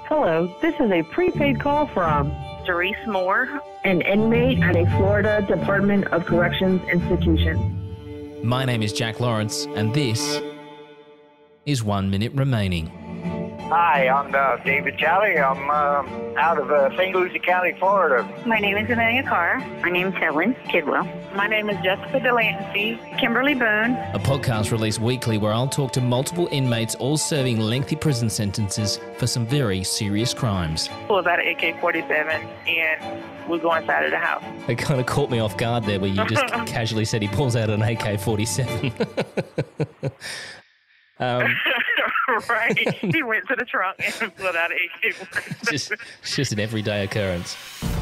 Hello, this is a prepaid call from Doris Moore, an inmate at a Florida Department of Corrections institution. My name is Jack Lawrence, and this is 1 Minute Remaining. Hi, I'm David Jolly. I'm out of St. Lucie County, Florida. my name is Amelia Carr. My name's Helen Kidwell. My name is Jessica Delancey. Kimberly Boone. A podcast released weekly where I'll talk to multiple inmates all serving lengthy prison sentences for some very serious crimes. Was out of AK-47, and we're going inside of the house. It kind of caught me off guard there where you just casually said he pulls out an AK-47. Right. He went to the trunk and pulled out an AK-47. It's just an everyday occurrence.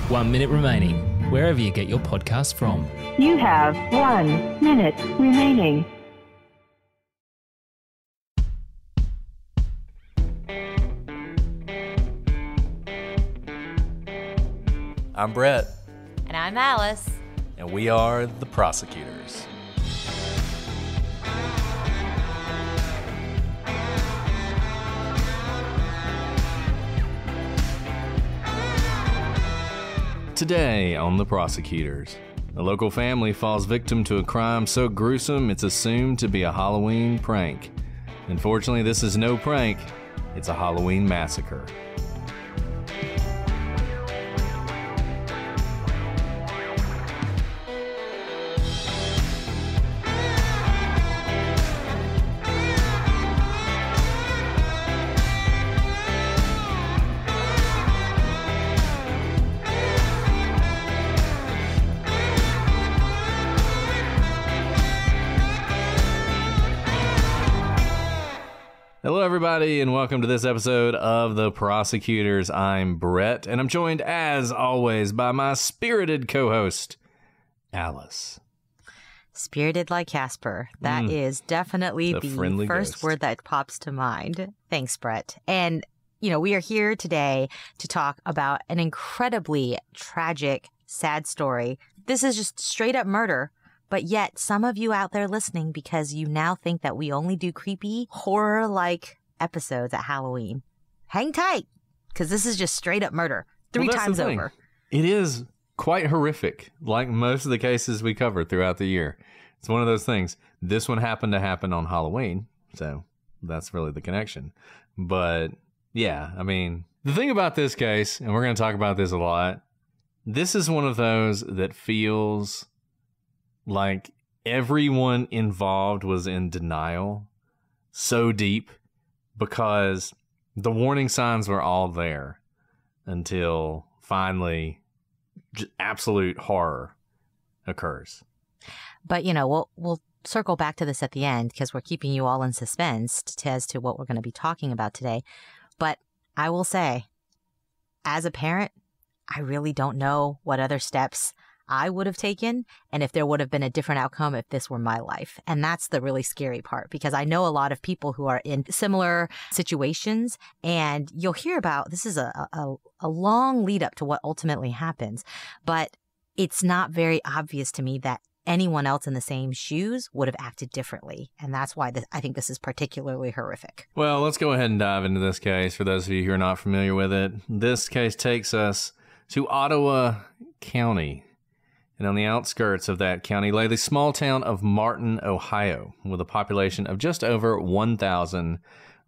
1 minute remaining, wherever you get your podcast from. You have 1 minute remaining. I'm Brett, And I'm Alice. and we are the prosecutors. Today on The Prosecutors, a local family falls victim to a crime so gruesome it's assumed to be a Halloween prank. Unfortunately, this is no prank, it's a Halloween massacre. Hello, everybody, and welcome to this episode of The Prosecutors. I'm Brett, and I'm joined, as always, by my spirited co-host, Alice. Spirited like Casper. That is definitely the first ghost. word that pops to mind. Thanks, Brett. And, we are here today to talk about an incredibly tragic, sad story. This is just straight up murder. But yet, some of you out there listening, because you now think that we only do creepy, horror-like episodes at Halloween, hang tight, because this is just straight up murder. Three times over. It is quite horrific, like most of the cases we cover throughout the year. It's one of those things. This one happened to happen on Halloween, so that's really the connection. But, yeah, the thing about this case, and we're going to talk about this a lot, this is one of those that feels like everyone involved was in denial so deep because the warning signs were all there until finally absolute horror occurs. But, we'll circle back to this at the end because we're keeping you all in suspense as to what we're going to be talking about today. But I will say, as a parent, I really don't know what other steps I would have taken and if there would have been a different outcome if this were my life. And that's the really scary part, because I know a lot of people who are in similar situations, and you'll hear about this is a long lead up to what ultimately happens. But it's not very obvious to me that anyone else in the same shoes would have acted differently. And that's why I think this is particularly horrific. Well, let's go ahead and dive into this case. For those of you who are not familiar with it, this case takes us to Ottawa County. And on the outskirts of that county lay the small town of Martin, Ohio, with a population of just over 1,000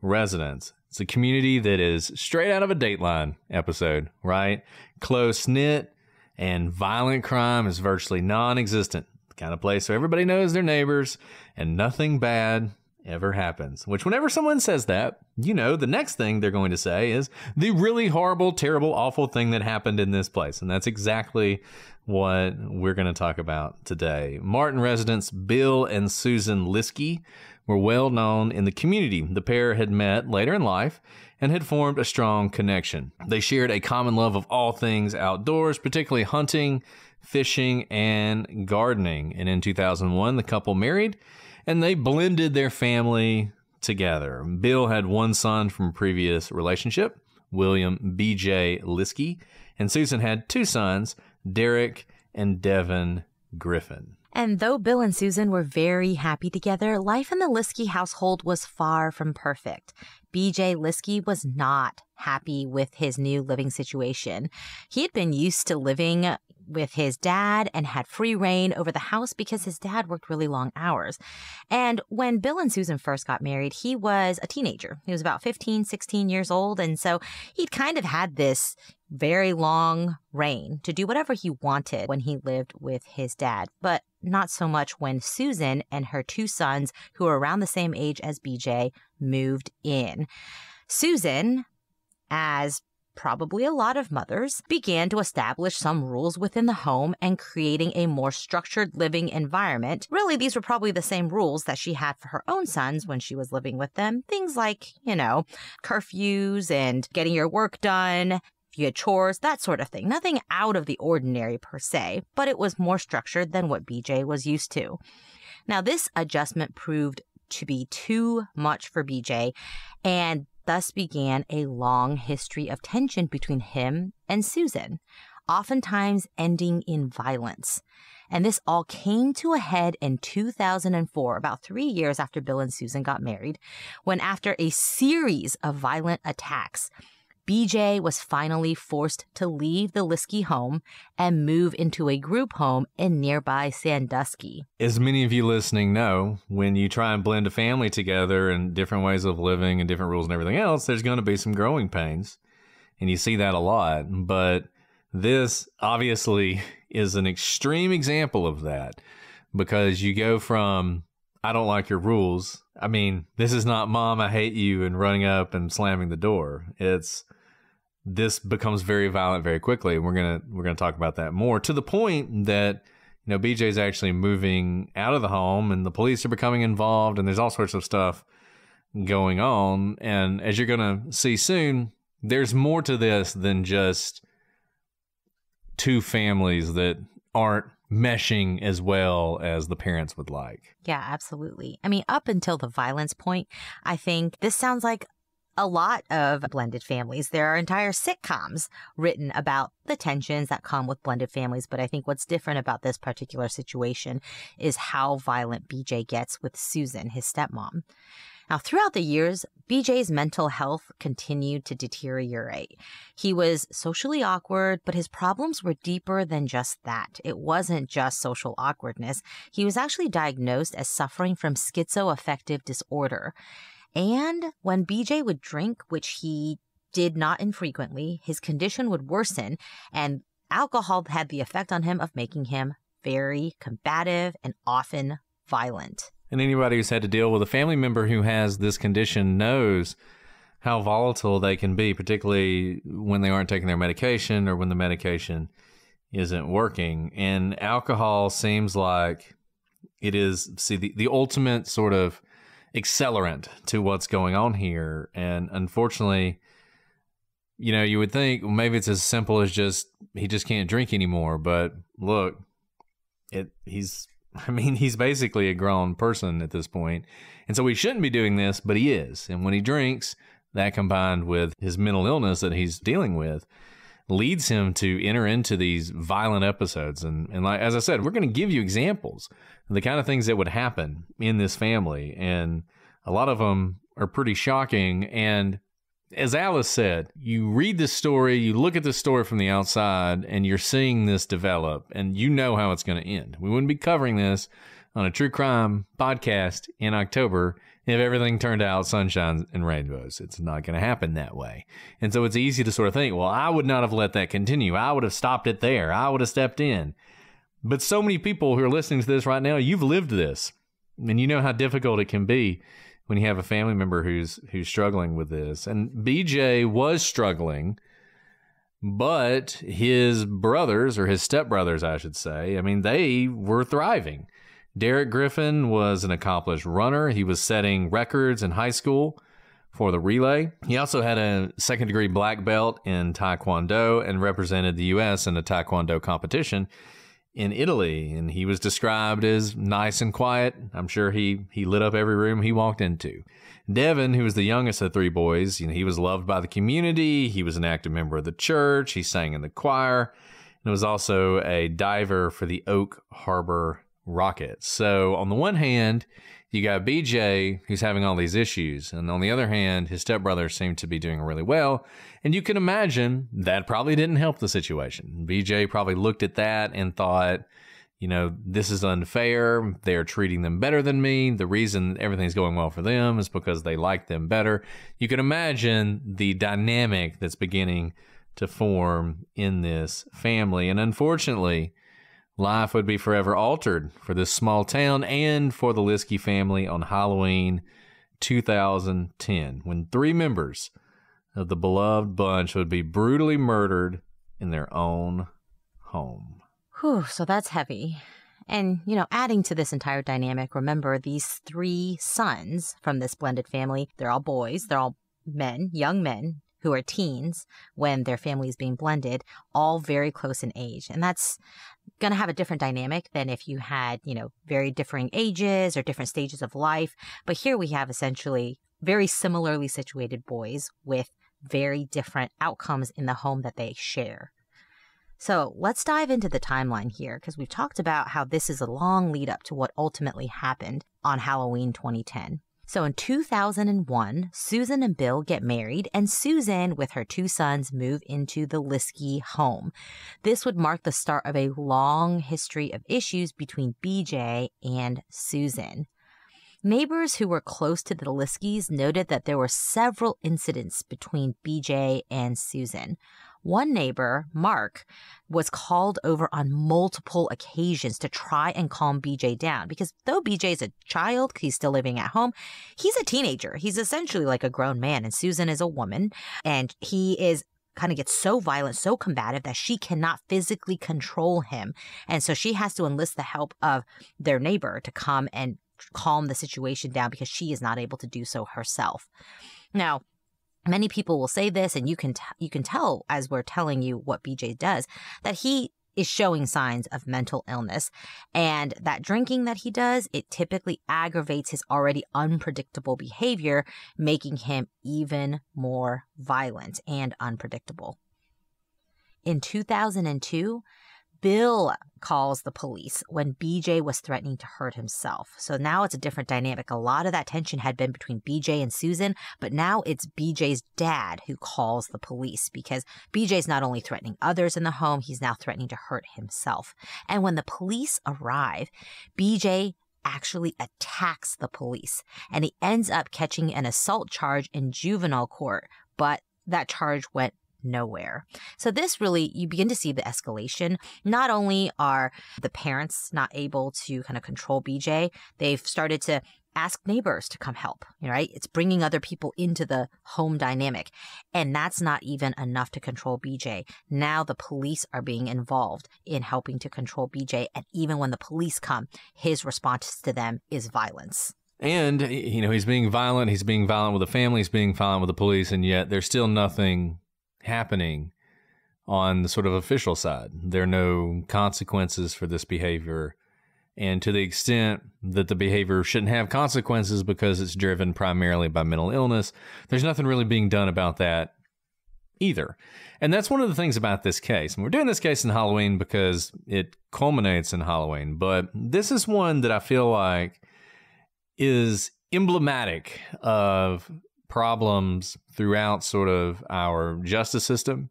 residents. It's a community that is straight out of a Dateline episode, right? Close-knit, and violent crime is virtually non-existent. The kind of place where everybody knows their neighbors, and nothing bad ever happens. Which, whenever someone says that, the next thing they're going to say is the really horrible, terrible, awful thing that happened in this place. And that's exactly what we're going to talk about today. Martin residents Bill and Susan Liske were well known in the community. The pair had met later in life and had formed a strong connection. They shared a common love of all things outdoors, particularly hunting, fishing, and gardening. And in 2001, the couple married, and they blended their family together. Bill had one son from a previous relationship, William B.J. Liske, and Susan had two sons, Derek and Devin Griffin. And though Bill and Susan were very happy together, life in the Liske household was far from perfect. B.J. Liske was not happy with his new living situation. He had been used to living with his dad and had free reign over the house because his dad worked really long hours. And when Bill and Susan first got married, he was a teenager. He was about 15, 16 years old. And so he'd kind of had this very long reign to do whatever he wanted when he lived with his dad, but not so much when Susan and her two sons, who were around the same age as BJ, moved in. Susan, as probably a lot of mothers, began to establish some rules within the home and creating a more structured living environment. Really, these were probably the same rules that she had for her own sons when she was living with them. Things like, curfews and getting your work done, if you had chores, that sort of thing. Nothing out of the ordinary per se, but it was more structured than what BJ was used to. Now, this adjustment proved to be too much for BJ, and thus began a long history of tension between him and Susan, oftentimes ending in violence. And this all came to a head in 2004, about 3 years after Bill and Susan got married, when after a series of violent attacks, BJ was finally forced to leave the Liske home and move into a group home in nearby Sandusky. As many of you listening know, when you try and blend a family together and different ways of living and different rules and everything else, there's going to be some growing pains. And you see that a lot. But this obviously is an extreme example of that, because you go from, I don't like your rules. I mean, this is not Mom, I hate you, and running up and slamming the door. This becomes very violent very quickly. We're gonna talk about that more, to the point that BJ's actually moving out of the home and the police are becoming involved, and there's all sorts of stuff going on. And as you're gonna see soon, there's more to this than just two families that aren't meshing as well as the parents would like. Yeah, absolutely. I mean, up until the violence point, I think this sounds like a lot of blended families. There are entire sitcoms written about the tensions that come with blended families, but I think what's different about this particular situation is how violent BJ gets with Susan, his stepmom. Now, throughout the years, BJ's mental health continued to deteriorate. He was socially awkward, but his problems were deeper than just that. It wasn't just social awkwardness. He was actually diagnosed as suffering from schizoaffective disorder. And when BJ would drink, which he did not infrequently, his condition would worsen, and alcohol had the effect on him of making him very combative and often violent. And anybody who's had to deal with a family member who has this condition knows how volatile they can be, particularly when they aren't taking their medication or when the medication isn't working. And alcohol seems like it is, the ultimate sort of accelerant to what's going on here. And unfortunately, you would think maybe it's as simple as he just can't drink anymore. But look, he's basically a grown person at this point. And so he shouldn't be doing this, but he is. And when he drinks, that combined with his mental illness that he's dealing with leads him to enter into these violent episodes. And like, as I said, we're going to give you examples of the kind of things that would happen in this family. And a lot of them are pretty shocking. And as Alice said, you read this story, you look at this story from the outside, and you're seeing this develop, and you know how it's going to end. We wouldn't be covering this on a true crime podcast in October if everything turned out sunshine and rainbows. It's not going to happen that way. And so it's easy to sort of think, well, I would not have let that continue. I would have stopped it there. I would have stepped in. But so many people who are listening to this right now, you've lived this, and you know how difficult it can be when you have a family member who's struggling with this. And BJ was struggling, but his brothers, or his stepbrothers, I should say, they were thriving. Derek Griffin was an accomplished runner. He was setting records in high school for the relay. He also had a second-degree black belt in Taekwondo and represented the U.S. in a Taekwondo competition in Italy. And he was described as nice and quiet. I'm sure he lit up every room he walked into. Devin, who was the youngest of three boys, he was loved by the community. He was an active member of the church. He sang in the choir, and was also a diver for the Oak Harbor rockets. So on the one hand, you got BJ, who's having all these issues. And on the other hand, his stepbrother seemed to be doing really well. And you can imagine that probably didn't help the situation. BJ probably looked at that and thought, you know, this is unfair. They're treating them better than me. The reason everything's going well for them is because they like them better. You can imagine the dynamic that's beginning to form in this family. And unfortunately, life would be forever altered for this small town and for the Liske family on Halloween 2010, when 3 members of the beloved bunch would be brutally murdered in their own home. Whew, so that's heavy. And, you know, adding to this entire dynamic, remember these 3 sons from this blended family, they're all boys, they're all men, young men, who are teens when their family is being blended, all very close in age. And that's going to have a different dynamic than if you had, you know, very differing ages or different stages of life. But here we have essentially very similarly situated boys with very different outcomes in the home that they share. So let's dive into the timeline here, because we've talked about how this is a long lead up to what ultimately happened on Halloween 2010. So in 2001, Susan and Bill get married, and Susan, with her 2 sons, move into the Liske home. This would mark the start of a long history of issues between BJ and Susan. Neighbors who were close to the Liskes noted that there were several incidents between BJ and Susan. One neighbor, Mark, was called over on multiple occasions to try and calm BJ down, because though BJ is a child, he's still living at home, he's a teenager. He's essentially like a grown man, and Susan is a woman, and he kind of gets so violent, so combative that she cannot physically control him. And so she has to enlist the help of their neighbor to come and calm the situation down, because she is not able to do so herself. Now, many people will say this, and you can tell as we're telling you what BJ does, that he is showing signs of mental illness, and that drinking that he does, it typically aggravates his already unpredictable behavior, making him even more violent and unpredictable. In 2002, Bill calls the police when BJ was threatening to hurt himself. So now it's a different dynamic. A lot of that tension had been between BJ and Susan, but now it's BJ's dad who calls the police, because BJ's not only threatening others in the home, he's now threatening to hurt himself. And when the police arrive, BJ actually attacks the police, and he ends up catching an assault charge in juvenile court, but that charge went nowhere. So this really, you begin to see the escalation. Not only are the parents not able to kind of control BJ, they've started to ask neighbors to come help, right? It's bringing other people into the home dynamic. And that's not even enough to control BJ. Now the police are being involved in helping to control BJ. And even when the police come, his response to them is violence. And, you know, he's being violent with the family, he's being violent with the police, and yet there's still nothing happening on the sort of official side. There are no consequences for this behavior. And to the extent that the behavior shouldn't have consequences because it's driven primarily by mental illness, there's nothing really being done about that either. And that's one of the things about this case. And we're doing this case in Halloween because it culminates in Halloween. But this is one that I feel like is emblematic of problems throughout sort of our justice system,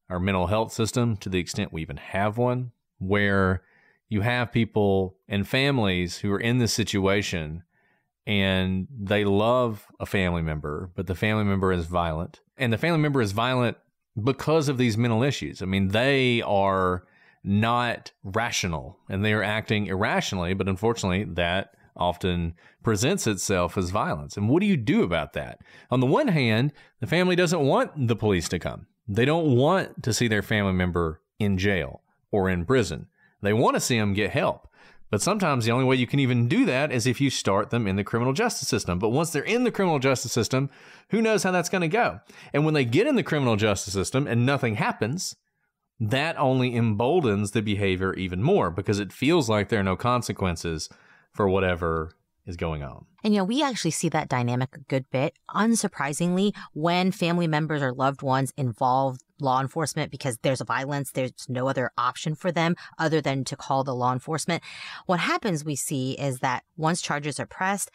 our mental health system, to the extent we even have one, where you have people and families who are in this situation and they love a family member, but the family member is violent. And the family member is violent because of these mental issues. I mean, they are not rational and they are acting irrationally, but unfortunately that often presents itself as violence. And what do you do about that? On the one hand, the family doesn't want the police to come. They don't want to see their family member in jail or in prison. They want to see them get help. But sometimes the only way you can even do that is if you start them in the criminal justice system. But once they're in the criminal justice system, who knows how that's going to go? And when they get in the criminal justice system and nothing happens, that only emboldens the behavior even more, because it feels like there are no consequences for whatever is going on. And, we actually see that dynamic a good bit, unsurprisingly, when family members or loved ones involve law enforcement because there's violence, there's no other option for them other than to call the law enforcement. What happens, we see, is that once charges are pressed,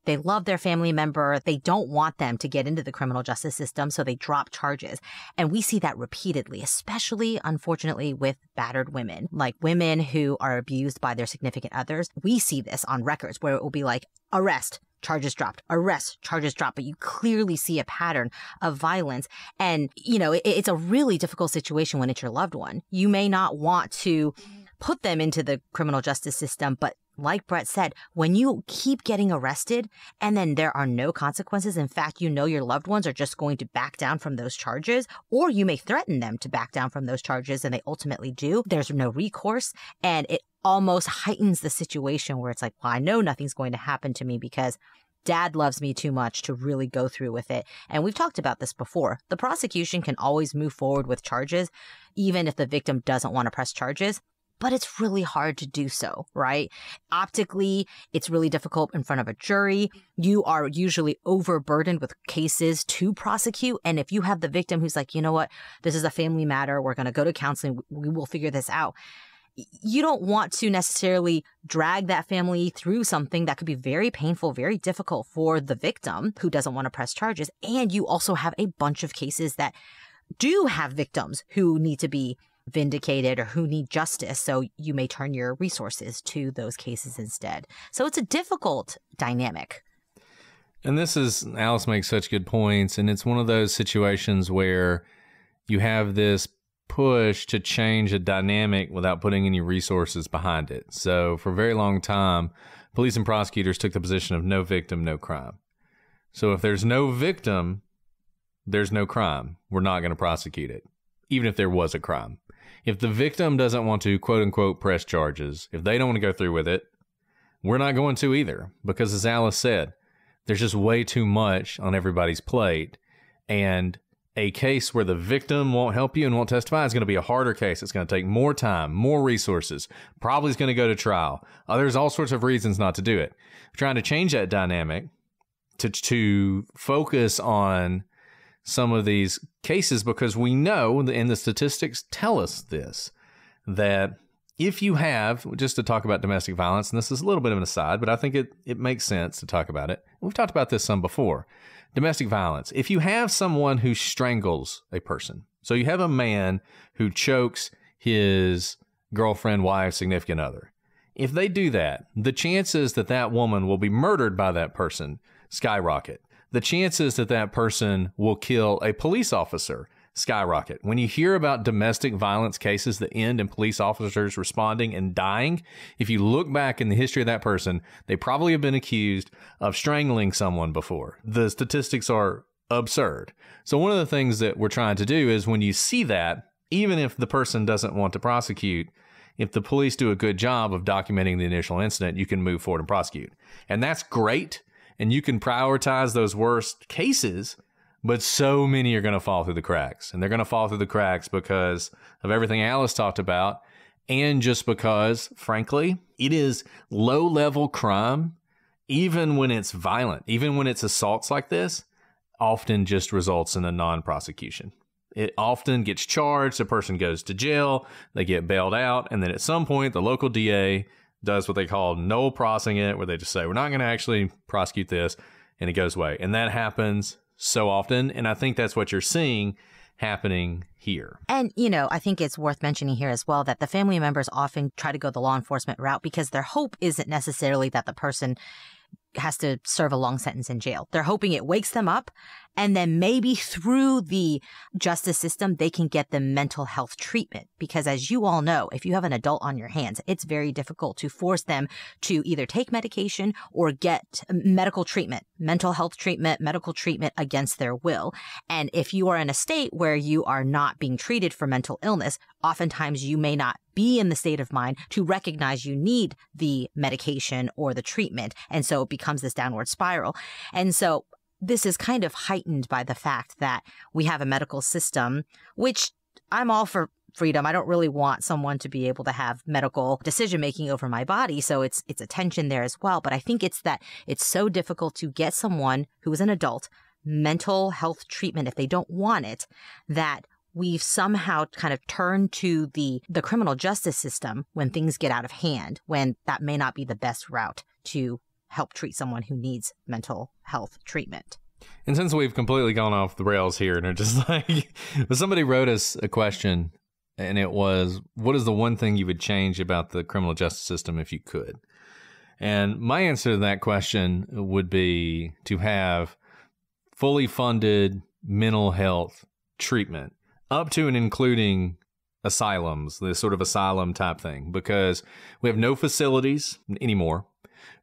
they love their family member. They don't want them to get into the criminal justice system, so they drop charges. And we see that repeatedly, especially, unfortunately, with battered women, like women who are abused by their significant others. We see this on records where it will be like, arrest, charges dropped, arrest, charges dropped, but you clearly see a pattern of violence. And, it's a really difficult situation when it's your loved one. You may not want to put them into the criminal justice system, but like Brett said, when you keep getting arrested and then there are no consequences, in fact, your loved ones are just going to back down from those charges, or you may threaten them to back down from those charges and they ultimately do. There's no recourse, and it almost heightens the situation where it's like, well, I know nothing's going to happen to me because Dad loves me too much to really go through with it. And we've talked about this before. The prosecution can always move forward with charges, even if the victim doesn't want to press charges. But it's really hard to do so, right? Optically, it's really difficult in front of a jury. You are usually overburdened with cases to prosecute. And if you have the victim who's like, you know what, this is a family matter, we're going to go to counseling, we will figure this out. You don't want to necessarily drag that family through something that could be very painful, very difficult for the victim who doesn't want to press charges. And you also have a bunch of cases that do have victims who need to be vindicated or who need justice. So you may turn your resources to those cases instead. So it's a difficult dynamic. And Alice makes such good points. And it's one of those situations where you have this push to change a dynamic without putting any resources behind it. So for a very long time, police and prosecutors took the position of no victim, no crime. So if there's no victim, there's no crime. We're not going to prosecute it, even if there was a crime. If the victim doesn't want to, quote unquote, press charges, if they don't want to go through with it, we're not going to either. Because as Alice said, there's just way too much on everybody's plate. And a case where the victim won't help you and won't testify is going to be a harder case. It's going to take more time, more resources, probably is going to go to trial. There's all sorts of reasons not to do it. We're trying to change that dynamic to focus on some of these cases because we know, and the statistics tell us this, that if you have, just to talk about domestic violence, and this is a little bit of an aside, but I think it makes sense to talk about it. We've talked about this some before. Domestic violence. If you have someone who strangles a person, so you have a man who chokes his girlfriend, wife, significant other, if they do that, the chances that that woman will be murdered by that person skyrocket. The chances that that person will kill a police officer skyrocket. When you hear about domestic violence cases that end in police officers responding and dying, if you look back in the history of that person, they probably have been accused of strangling someone before. The statistics are absurd. So one of the things that we're trying to do is when you see that, even if the person doesn't want to prosecute, if the police do a good job of documenting the initial incident, you can move forward and prosecute. And that's great. And you can prioritize those worst cases, but so many are going to fall through the cracks. And they're going to fall through the cracks because of everything Alice talked about, and just because, frankly, it is low-level crime, even when it's violent, even when it's assaults like this, often just results in a non-prosecution. It often gets charged, the person goes to jail, they get bailed out, and then at some point, the local DA does what they call no prosing it, where they just say, we're not going to actually prosecute this, and it goes away. And that happens so often, and I think that's what you're seeing happening here. And, I think it's worth mentioning here as well that the family members often try to go the law enforcement route because their hope isn't necessarily that the person has to serve a long sentence in jail. They're hoping it wakes them up, and then maybe through the justice system, they can get the mental health treatment. Because as you all know, if you have an adult on your hands, it's very difficult to force them to either take medication or get medical treatment, mental health treatment, medical treatment against their will. And if you are in a state where you are not being treated for mental illness, oftentimes you may not be in the state of mind to recognize you need the medication or the treatment. And so it becomes this downward spiral. And so this is kind of heightened by the fact that we have a medical system, which I'm all for freedom. I don't really want someone to be able to have medical decision making over my body. So it's a tension there as well. But I think it's that it's so difficult to get someone who is an adult mental health treatment if they don't want it, that we've somehow kind of turned to the criminal justice system when things get out of hand, when that may not be the best route to help treat someone who needs mental health treatment. And since we've completely gone off the rails here and are just like, somebody wrote us a question, and it was, what is the one thing you would change about the criminal justice system if you could? And my answer to that question would be to have fully funded mental health treatment, up to and including asylums, this sort of asylum type thing, because we have no facilities anymore.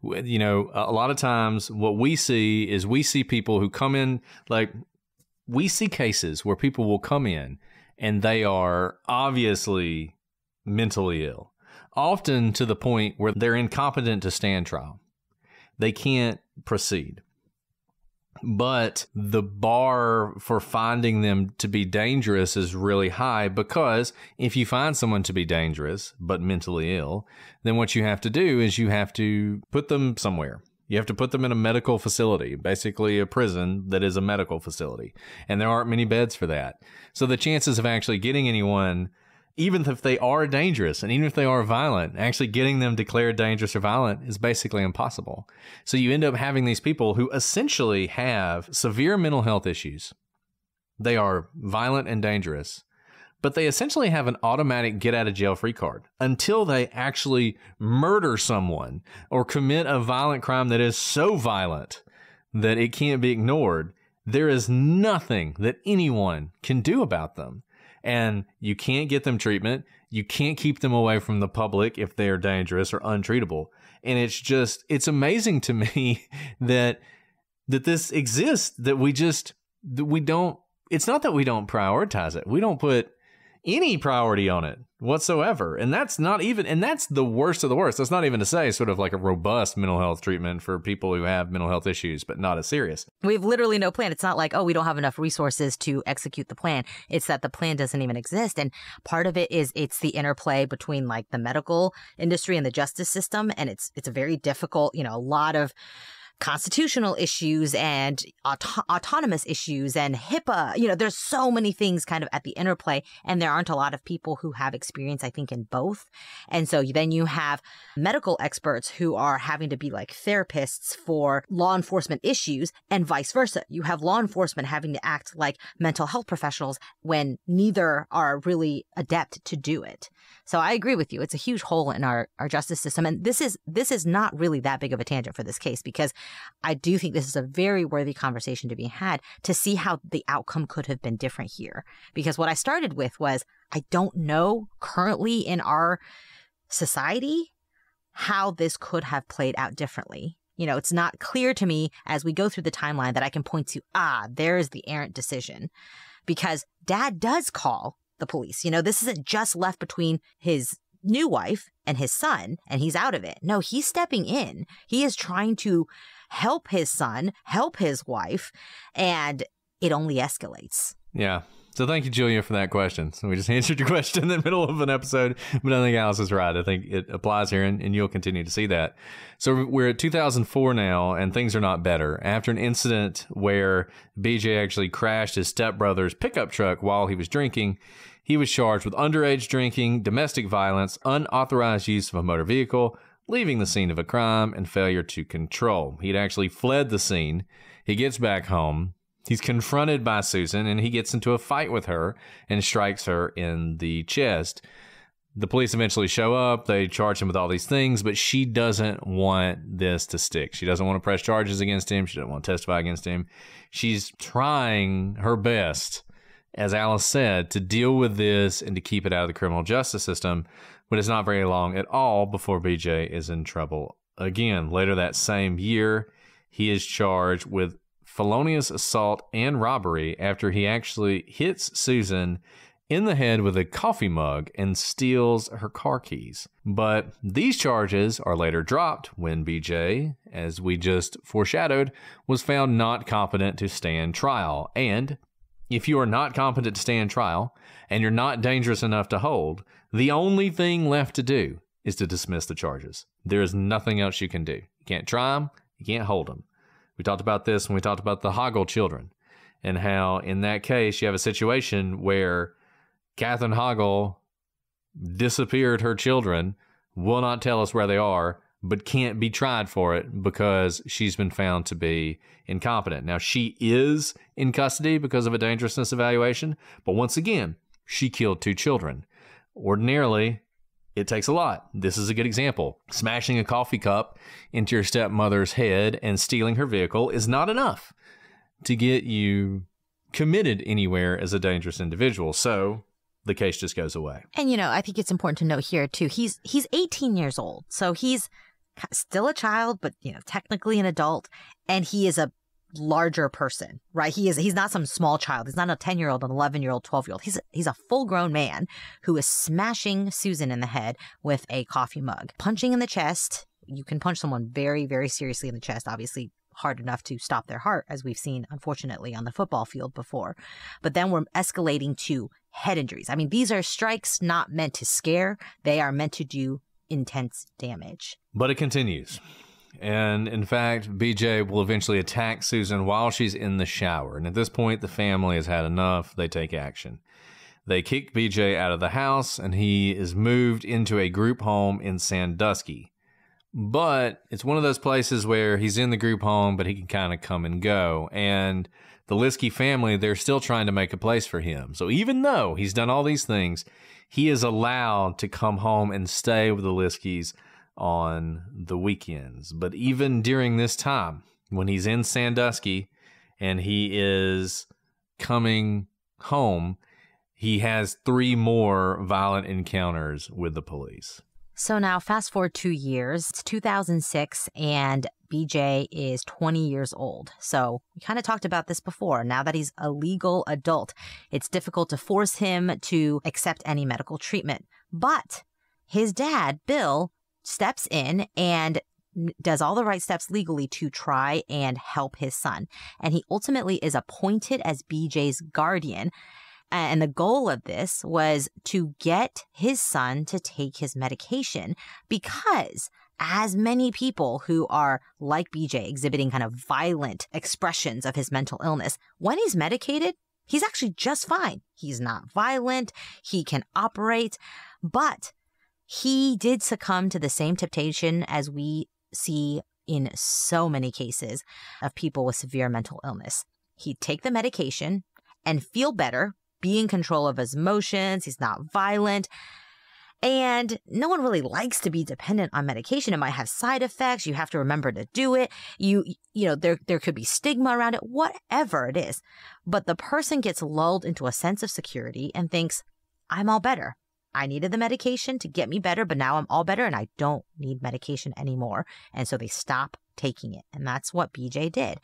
You know, a lot of times what we see is we see people who come in, like we see cases where people will come in and they are obviously mentally ill, often to the point where they're incompetent to stand trial. They can't proceed. But the bar for finding them to be dangerous is really high, because if you find someone to be dangerous but mentally ill, then what you have to do is you have to put them somewhere. You have to put them in a medical facility, basically a prison that is a medical facility. And there aren't many beds for that. So the chances of actually getting anyone, even if they are dangerous and even if they are violent, actually getting them declared dangerous or violent is basically impossible. So you end up having these people who essentially have severe mental health issues. They are violent and dangerous, but they essentially have an automatic get out of jail free card until they actually murder someone or commit a violent crime that is so violent that it can't be ignored. There is nothing that anyone can do about them. And you can't get them treatment. You can't keep them away from the public if they're dangerous or untreatable. And it's amazing to me that this exists, that we don't, it's not that we don't prioritize it. We don't put any priority on it whatsoever. And that's the worst of the worst. That's not even to say sort of like a robust mental health treatment for people who have mental health issues, but not as serious. We have literally no plan. It's not like, oh, we don't have enough resources to execute the plan. It's that the plan doesn't even exist. And part of it is it's the interplay between like the medical industry and the justice system. And it's a very difficult, a lot of constitutional issues and autonomous issues and HIPAA. There's so many things kind of at the interplay, and there aren't a lot of people who have experience, I think, in both. And so then you have medical experts who are having to be like therapists for law enforcement issues, and vice versa. You have law enforcement having to act like mental health professionals when neither are really adept to do it. So I agree with you. It's a huge hole in our justice system. And this is not really that big of a tangent for this case, because I do think this is a very worthy conversation to be had to see how the outcome could have been different here. Because what I started with was, I don't know currently in our society how this could have played out differently. It's not clear to me as we go through the timeline that I can point to, there is the errant decision. Because Dad does call the police. This isn't just left between his new wife and his son, and he's out of it. No, he's stepping in. He is trying to help his son, help his wife, and it only escalates. Yeah. So thank you, Julia, for that question. So we just answered your question in the middle of an episode, but I think Alice is right. I think it applies here, and you'll continue to see that. So we're at 2004 now, and things are not better. After an incident where BJ actually crashed his stepbrother's pickup truck while he was drinking, he was charged with underage drinking, domestic violence, unauthorized use of a motor vehicle, leaving the scene of a crime, and failure to control. He'd actually fled the scene. He gets back home. He's confronted by Susan, and he gets into a fight with her and strikes her in the chest. The police eventually show up. They charge him with all these things, but she doesn't want this to stick. She doesn't want to press charges against him. She doesn't want to testify against him. She's trying her best, as Alice said, to deal with this and to keep it out of the criminal justice system. But it's not very long at all before BJ is in trouble again. Later that same year, he is charged with felonious assault and robbery after he actually hits Susan in the head with a coffee mug and steals her car keys. But these charges are later dropped when BJ, as we just foreshadowed, was found not competent to stand trial. And if you are not competent to stand trial and you're not dangerous enough to hold, the only thing left to do is to dismiss the charges. There is nothing else you can do. You can't try them. You can't hold them. We talked about this when we talked about the Hoggle children and how in that case you have a situation where Catherine Hoggle disappeared her children, will not tell us where they are, but can't be tried for it because she's been found to be incompetent. Now, she is in custody because of a dangerousness evaluation, but once again, she killed 2 children. Ordinarily, it takes a lot. This is a good example. Smashing a coffee cup into your stepmother's head and stealing her vehicle is not enough to get you committed anywhere as a dangerous individual. So the case just goes away. And, I think it's important to note here, too, he's 18 years old. So he's still a child, but, technically an adult. And he is a larger person, right? He's not some small child. He's not a 10-year-old, an 11-year-old, 12-year-old. He's a full-grown man who is smashing Susan in the head with a coffee mug. Punching in the chest. You can punch someone very, very seriously in the chest, obviously hard enough to stop their heart, as we've seen, unfortunately, on the football field before. But then we're escalating to head injuries. I mean, these are strikes not meant to scare. They are meant to do intense damage. But it continues. And in fact, BJ will eventually attack Susan while she's in the shower. And at this point, the family has had enough. They take action. They kick BJ out of the house, and he is moved into a group home in Sandusky. But it's one of those places where he's in the group home, but he can kind of come and go. And the Liske family, they're still trying to make a place for him. So even though he's done all these things, he is allowed to come home and stay with the Liskes on the weekends. But even during this time, when he's in Sandusky and he is coming home, he has 3 more violent encounters with the police. So now fast forward 2 years, it's 2006, and BJ is 20 years old. So we kind of talked about this before. Now that he's a legal adult, it's difficult to force him to accept any medical treatment. But his dad, Bill, steps in and does all the right steps legally to try and help his son. And he ultimately is appointed as BJ's guardian. And the goal of this was to get his son to take his medication because as many people who are like BJ exhibiting kind of violent expressions of his mental illness, when he's medicated, he's actually just fine. He's not violent. He can operate, but he did succumb to the same temptation as we see in so many cases of people with severe mental illness. He'd take the medication and feel better, be in control of his emotions. He's not violent. And no one really likes to be dependent on medication. It might have side effects. You have to remember to do it. There could be stigma around it, whatever it is. But the person gets lulled into a sense of security and thinks, I'm all better. I needed the medication to get me better, but now I'm all better and I don't need medication anymore. And so they stop taking it. And that's what BJ did.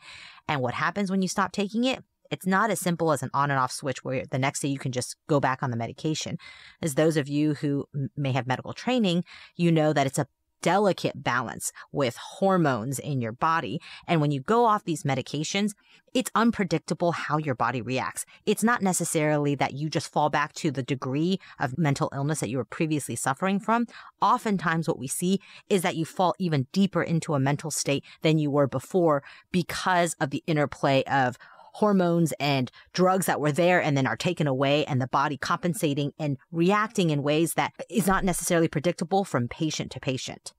And what happens when you stop taking it? It's not as simple as an on and off switch where the next day you can just go back on the medication. As those of you who may have medical training, you know that it's a delicate balance with hormones in your body. And when you go off these medications, it's unpredictable how your body reacts. It's not necessarily that you just fall back to the degree of mental illness that you were previously suffering from. Oftentimes what we see is that you fall even deeper into a mental state than you were before because of the interplay of hormones and drugs that were there and then are taken away, and the body compensating and reacting in ways that is not necessarily predictable from patient to patient.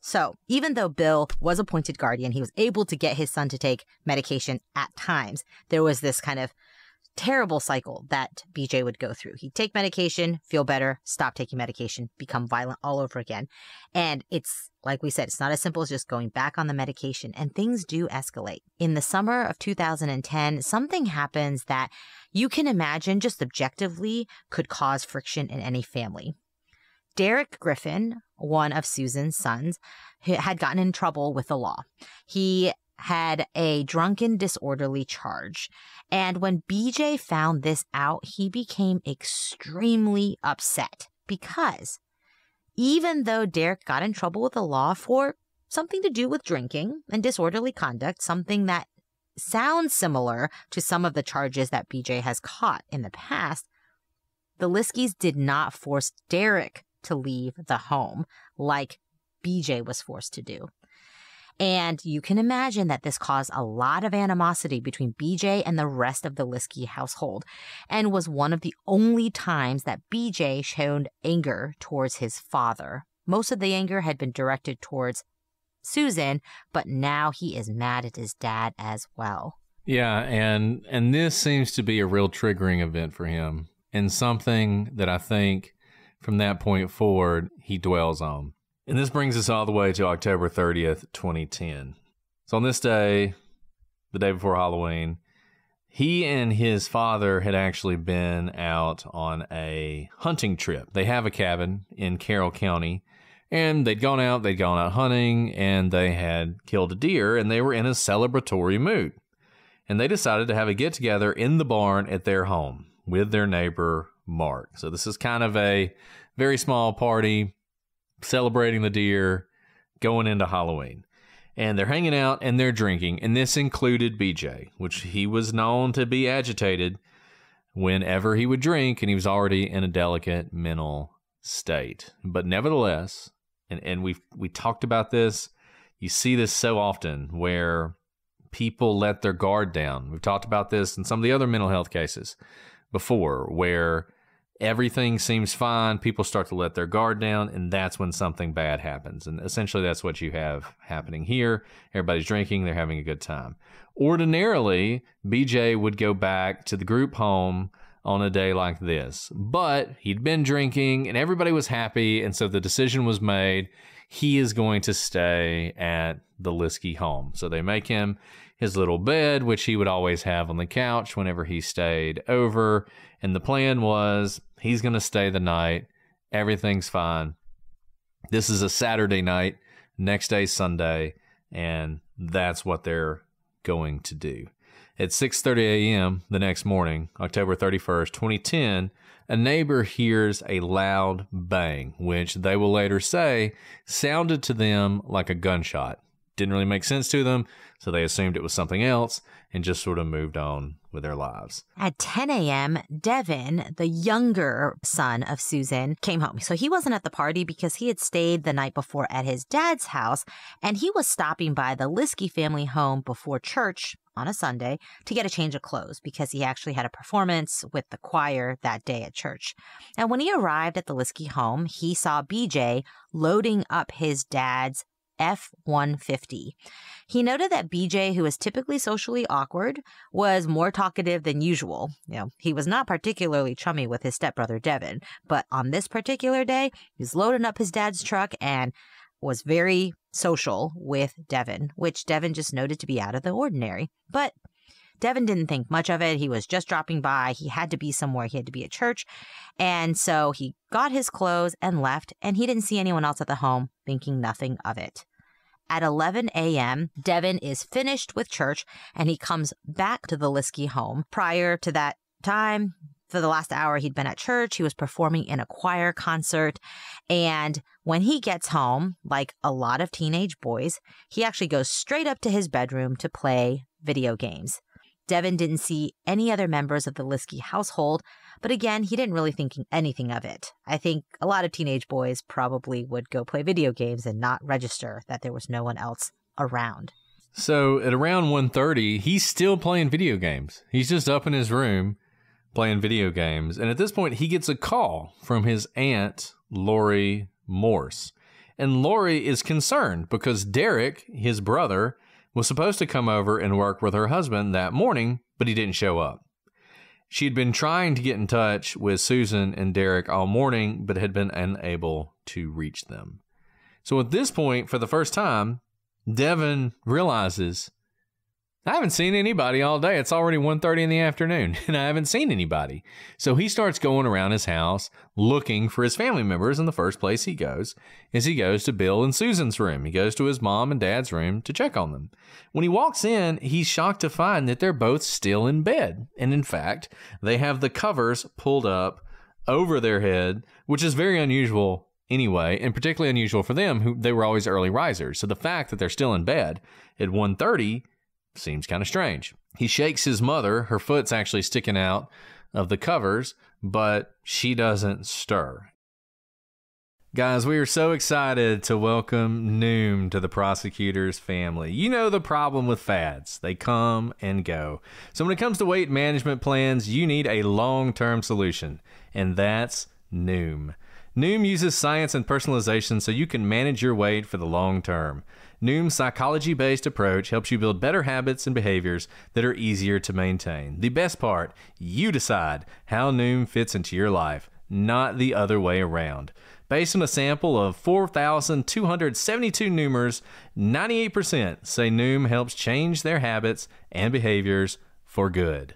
So even though Bill was appointed guardian, he was able to get his son to take medication at times. There was this kind of terrible cycle that BJ would go through. He'd take medication, feel better, stop taking medication, become violent all over again. And it's, like we said, it's not as simple as just going back on the medication, and things do escalate. In the summer of 2010, something happens that you can imagine just objectively could cause friction in any family. Derek Griffin, one of Susan's sons, had gotten in trouble with the law. He had a drunken disorderly charge. And when BJ found this out, he became extremely upset because even though Derek got in trouble with the law for something to do with drinking and disorderly conduct, something that sounds similar to some of the charges that BJ has caught in the past, the Liskes did not force Derek to leave the home like BJ was forced to do. And you can imagine that this caused a lot of animosity between BJ and the rest of the Liske household, and was one of the only times that BJ showed anger towards his father. Most of the anger had been directed towards Susan, but now he is mad at his dad as well. Yeah, and this seems to be a real triggering event for him, and something that I think from that point forward he dwells on. And this brings us all the way to October 30th, 2010. So on this day, the day before Halloween, he and his father had actually been out on a hunting trip. They have a cabin in Carroll County, and they'd gone out hunting, and they had killed a deer, and they were in a celebratory mood. And they decided to have a get-together in the barn at their home with their neighbor, Mark. So this is kind of a very small party, celebrating the deer, going into Halloween. And they're hanging out and they're drinking, and this included BJ, which he was known to be agitated whenever he would drink, and he was already in a delicate mental state. But nevertheless, and we talked about this, you see this so often where people let their guard down. We've talked about this in some of the other mental health cases before, where everything seems fine, people start to let their guard down, and that's when something bad happens. And essentially that's what you have happening here. Everybody's drinking, they're having a good time. Ordinarily, BJ would go back to the group home on a day like this, but he'd been drinking and everybody was happy, and so the decision was made, he is going to stay at the Liske home. So they make him his little bed, which he would always have on the couch whenever he stayed over, and the plan was he's going to stay the night, everything's fine. This is a Saturday night, next day Sunday, and that's what they're going to do. At 6:30 a.m. the next morning, October 31st, 2010, a neighbor hears a loud bang, which they will later say sounded to them like a gunshot. Didn't really make sense to them, so they assumed it was something else and just sort of moved on with their lives. At 10 a.m., Devin, the younger son of Susan, came home. So he wasn't at the party because he had stayed the night before at his dad's house, and he was stopping by the Liske family home before church on a Sunday to get a change of clothes because he actually had a performance with the choir that day at church. And when he arrived at the Liske home, he saw BJ loading up his dad's F-150. He noted that BJ, who is typically socially awkward, was more talkative than usual. He was not particularly chummy with his stepbrother Devin, but on this particular day, he was loading up his dad's truck and was very social with Devin, which Devin just noted to be out of the ordinary. But Devin didn't think much of it. He was just dropping by. He had to be somewhere. He had to be at church. And so he got his clothes and left, and he didn't see anyone else at the home, thinking nothing of it. At 11 a.m., Devin is finished with church, and he comes back to the Liske home. Prior to that time, for the last hour he'd been at church, he was performing in a choir concert. And when he gets home, like a lot of teenage boys, he actually goes straight up to his bedroom to play video games. Devin didn't see any other members of the Liske household, but again, he didn't really think anything of it. I think a lot of teenage boys probably would go play video games and not register that there was no one else around. So at around 1:30, he's still playing video games. He's just up in his room playing video games. And at this point, he gets a call from his aunt, Lori Morse. And Lori is concerned because Derek, his brother, was supposed to come over and work with her husband that morning, but he didn't show up. She had been trying to get in touch with Susan and Derek all morning, but had been unable to reach them. So at this point, for the first time, Devin realizes, I haven't seen anybody all day. It's already 1:30 in the afternoon, and I haven't seen anybody. So he starts going around his house looking for his family members, and the first place he goes is he goes to Bill and Susan's room. He goes to his mom and dad's room to check on them. When he walks in, he's shocked to find that they're both still in bed. And in fact, they have the covers pulled up over their head, which is very unusual anyway, and particularly unusual for them, who they were always early risers. So the fact that they're still in bed at 1:30 seems kind of strange. He shakes his mother. Her foot's actually sticking out of the covers, but she doesn't stir. Guys, we are so excited to welcome Noom to the Prosecutor's family. You know the problem with fads. They come and go. So when it comes to weight management plans, you need a long-term solution, and that's Noom. Noom uses science and personalization so you can manage your weight for the long term. Noom's psychology-based approach helps you build better habits and behaviors that are easier to maintain. The best part, you decide how Noom fits into your life, not the other way around. Based on a sample of 4,272 Noomers, 98% say Noom helps change their habits and behaviors for good.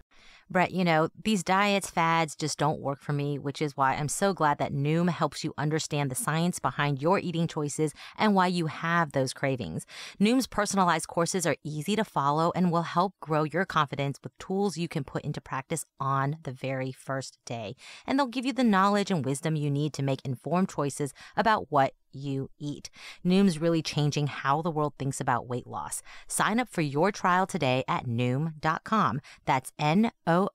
Brett, you know, these diets, fads just don't work for me, which is why I'm so glad that Noom helps you understand the science behind your eating choices and why you have those cravings. Noom's personalized courses are easy to follow and will help grow your confidence with tools you can put into practice on the very first day. And they'll give you the knowledge and wisdom you need to make informed choices about what you eat. Noom's really changing how the world thinks about weight loss. Sign up for your trial today at Noom.com. That's NOOM.com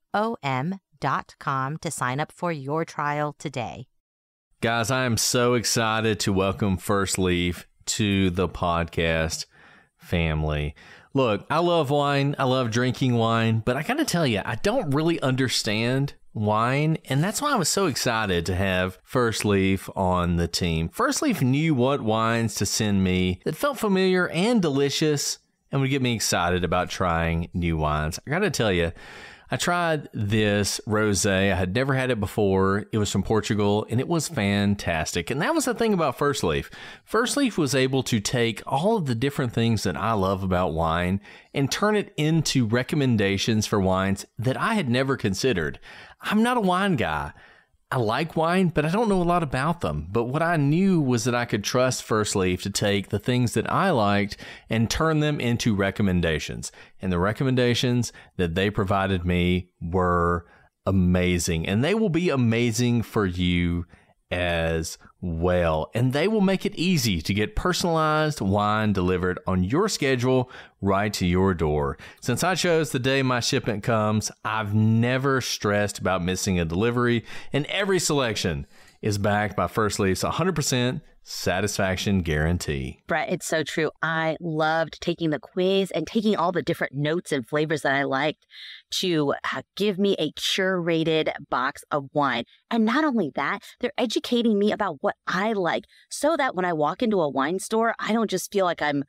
to sign up for your trial today. Guys, I am so excited to welcome FirstLeaf to the podcast family. Look, I love wine. I love drinking wine, but I gotta tell you, I don't really understand wine, and that's why I was so excited to have FirstLeaf on the team. FirstLeaf knew what wines to send me that felt familiar and delicious and would get me excited about trying new wines. I gotta tell you, I tried this rosé. I had never had it before. It was from Portugal, and it was fantastic. And that was the thing about FirstLeaf. FirstLeaf was able to take all of the different things that I love about wine and turn it into recommendations for wines that I had never considered. I'm not a wine guy. I like wine, but I don't know a lot about them. But what I knew was that I could trust FirstLeaf to take the things that I liked and turn them into recommendations. And the recommendations that they provided me were amazing. And they will be amazing for you as well. And they will make it easy to get personalized wine delivered on your schedule right to your door. Since I chose the day my shipment comes, I've never stressed about missing a delivery, and every selection is backed by FirstLeaf's 100% satisfaction guarantee. Brett, it's so true. I loved taking the quiz and taking all the different notes and flavors that I liked to give me a curated box of wine. And not only that, they're educating me about what I like so that when I walk into a wine store, I don't just feel like I'm,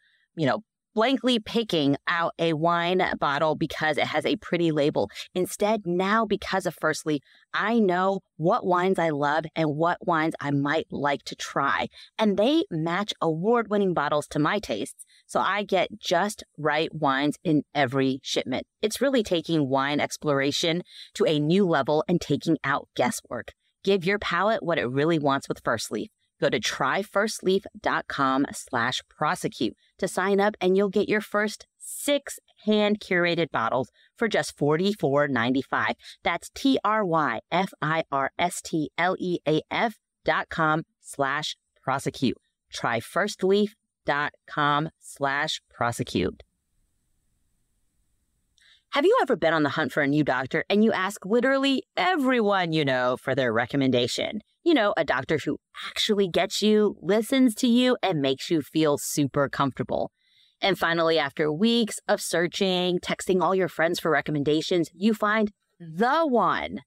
blankly picking out a wine bottle because it has a pretty label. Instead, now because of FirstLeaf, I know what wines I love and what wines I might like to try. And they match award-winning bottles to my tastes, so I get just right wines in every shipment. It's really taking wine exploration to a new level and taking out guesswork. Give your palate what it really wants with FirstLeaf. Go to tryfirstleaf.com/prosecute to sign up, and you'll get your first 6 hand-curated bottles for just $44.95. That's tryfirstleaf.com/prosecute. Tryfirstleaf.com/prosecute. Have you ever been on the hunt for a new doctor and you ask literally everyone you know for their recommendation? A doctor who actually gets you, listens to you, and makes you feel super comfortable. And finally, after weeks of searching, texting all your friends for recommendations, you find the one.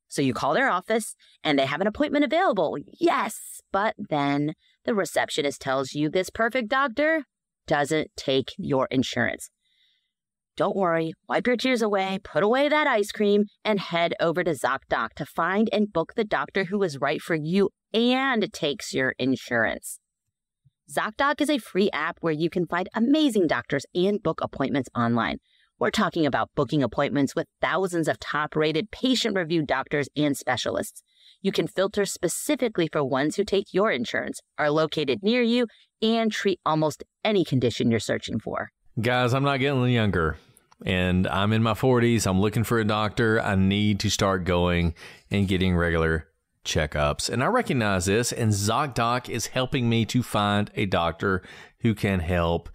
So you call their office and they have an appointment available. Yes, but then the receptionist tells you this perfect doctor doesn't take your insurance. Don't worry, wipe your tears away, put away that ice cream, and head over to ZocDoc to find and book the doctor who is right for you and takes your insurance. ZocDoc is a free app where you can find amazing doctors and book appointments online. We're talking about booking appointments with thousands of top-rated, patient-reviewed doctors and specialists. You can filter specifically for ones who take your insurance, are located near you, and treat almost any condition you're searching for. Guys, I'm not getting any younger, and I'm in my 40s. I'm looking for a doctor. I need to start going and getting regular checkups. And I recognize this, and ZocDoc is helping me to find a doctor who can help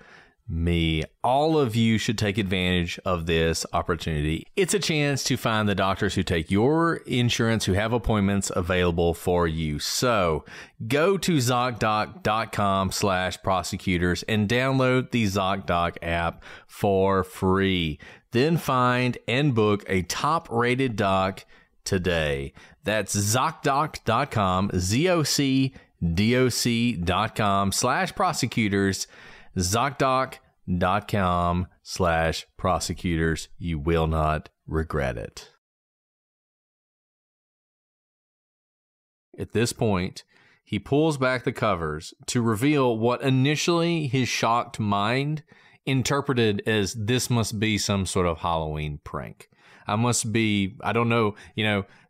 me. All of you should take advantage of this opportunity. It's a chance to find the doctors who take your insurance, who have appointments available for you. So go to ZocDoc.com/prosecutors and download the ZocDoc app for free. Then find and book a top-rated doc today. That's ZocDoc.com, ZocDoc.com/prosecutors. ZocDoc.com/prosecutors. You will not regret it. At this point, he pulls back the covers to reveal what initially his shocked mind interpreted as this must be some sort of Halloween prank. I don't know,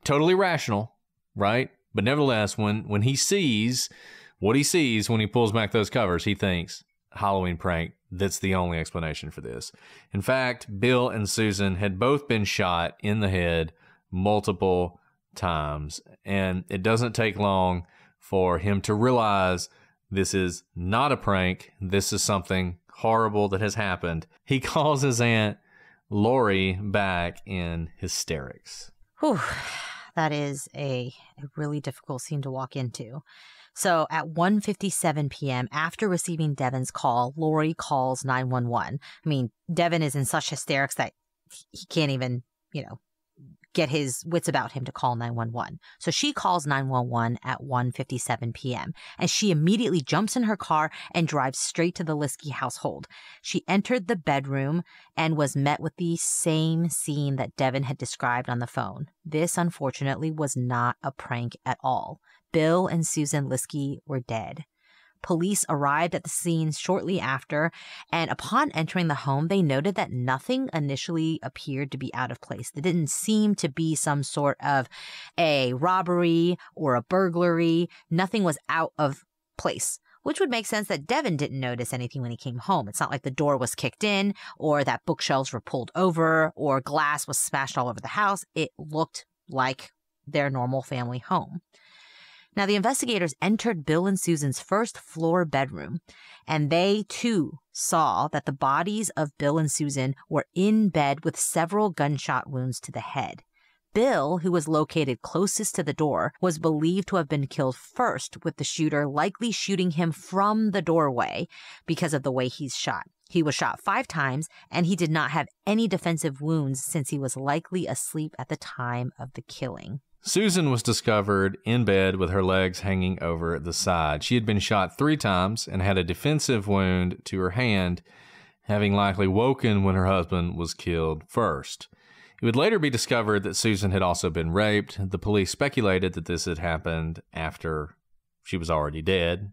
totally rational, right? But nevertheless, when he sees what he sees when he pulls back those covers, he thinks, Halloween prank, that's the only explanation for this. In fact, Bill and Susan had both been shot in the head multiple times, and it doesn't take long for him to realize this is not a prank. This is something horrible that has happened. He calls his Aunt Lori back in hysterics. Whew, that is a really difficult scene to walk into. So at 1:57 p.m., after receiving Devin's call, Lori calls 911. I mean, Devin is in such hysterics that he can't even, get his wits about him to call 911. So she calls 911 at 1:57 p.m. and she immediately jumps in her car and drives straight to the Liske household. She entered the bedroom and was met with the same scene that Devin had described on the phone. This, unfortunately, was not a prank at all. Bill and Susan Liske were dead. Police arrived at the scene shortly after, and upon entering the home, they noted that nothing initially appeared to be out of place. There didn't seem to be some sort of a robbery or a burglary. Nothing was out of place, which would make sense that Devin didn't notice anything when he came home. It's not like the door was kicked in or that bookshelves were pulled over or glass was smashed all over the house. It looked like their normal family home. Now, the investigators entered Bill and Susan's first floor bedroom, and they, too, saw that the bodies of Bill and Susan were in bed with several gunshot wounds to the head. Bill, who was located closest to the door, was believed to have been killed first, with the shooter likely shooting him from the doorway because of the way he's shot. He was shot 5 times, and he did not have any defensive wounds since he was likely asleep at the time of the killing. Susan was discovered in bed with her legs hanging over the side. She had been shot 3 times and had a defensive wound to her hand, having likely woken when her husband was killed first. It would later be discovered that Susan had also been raped. The police speculated that this had happened after she was already dead.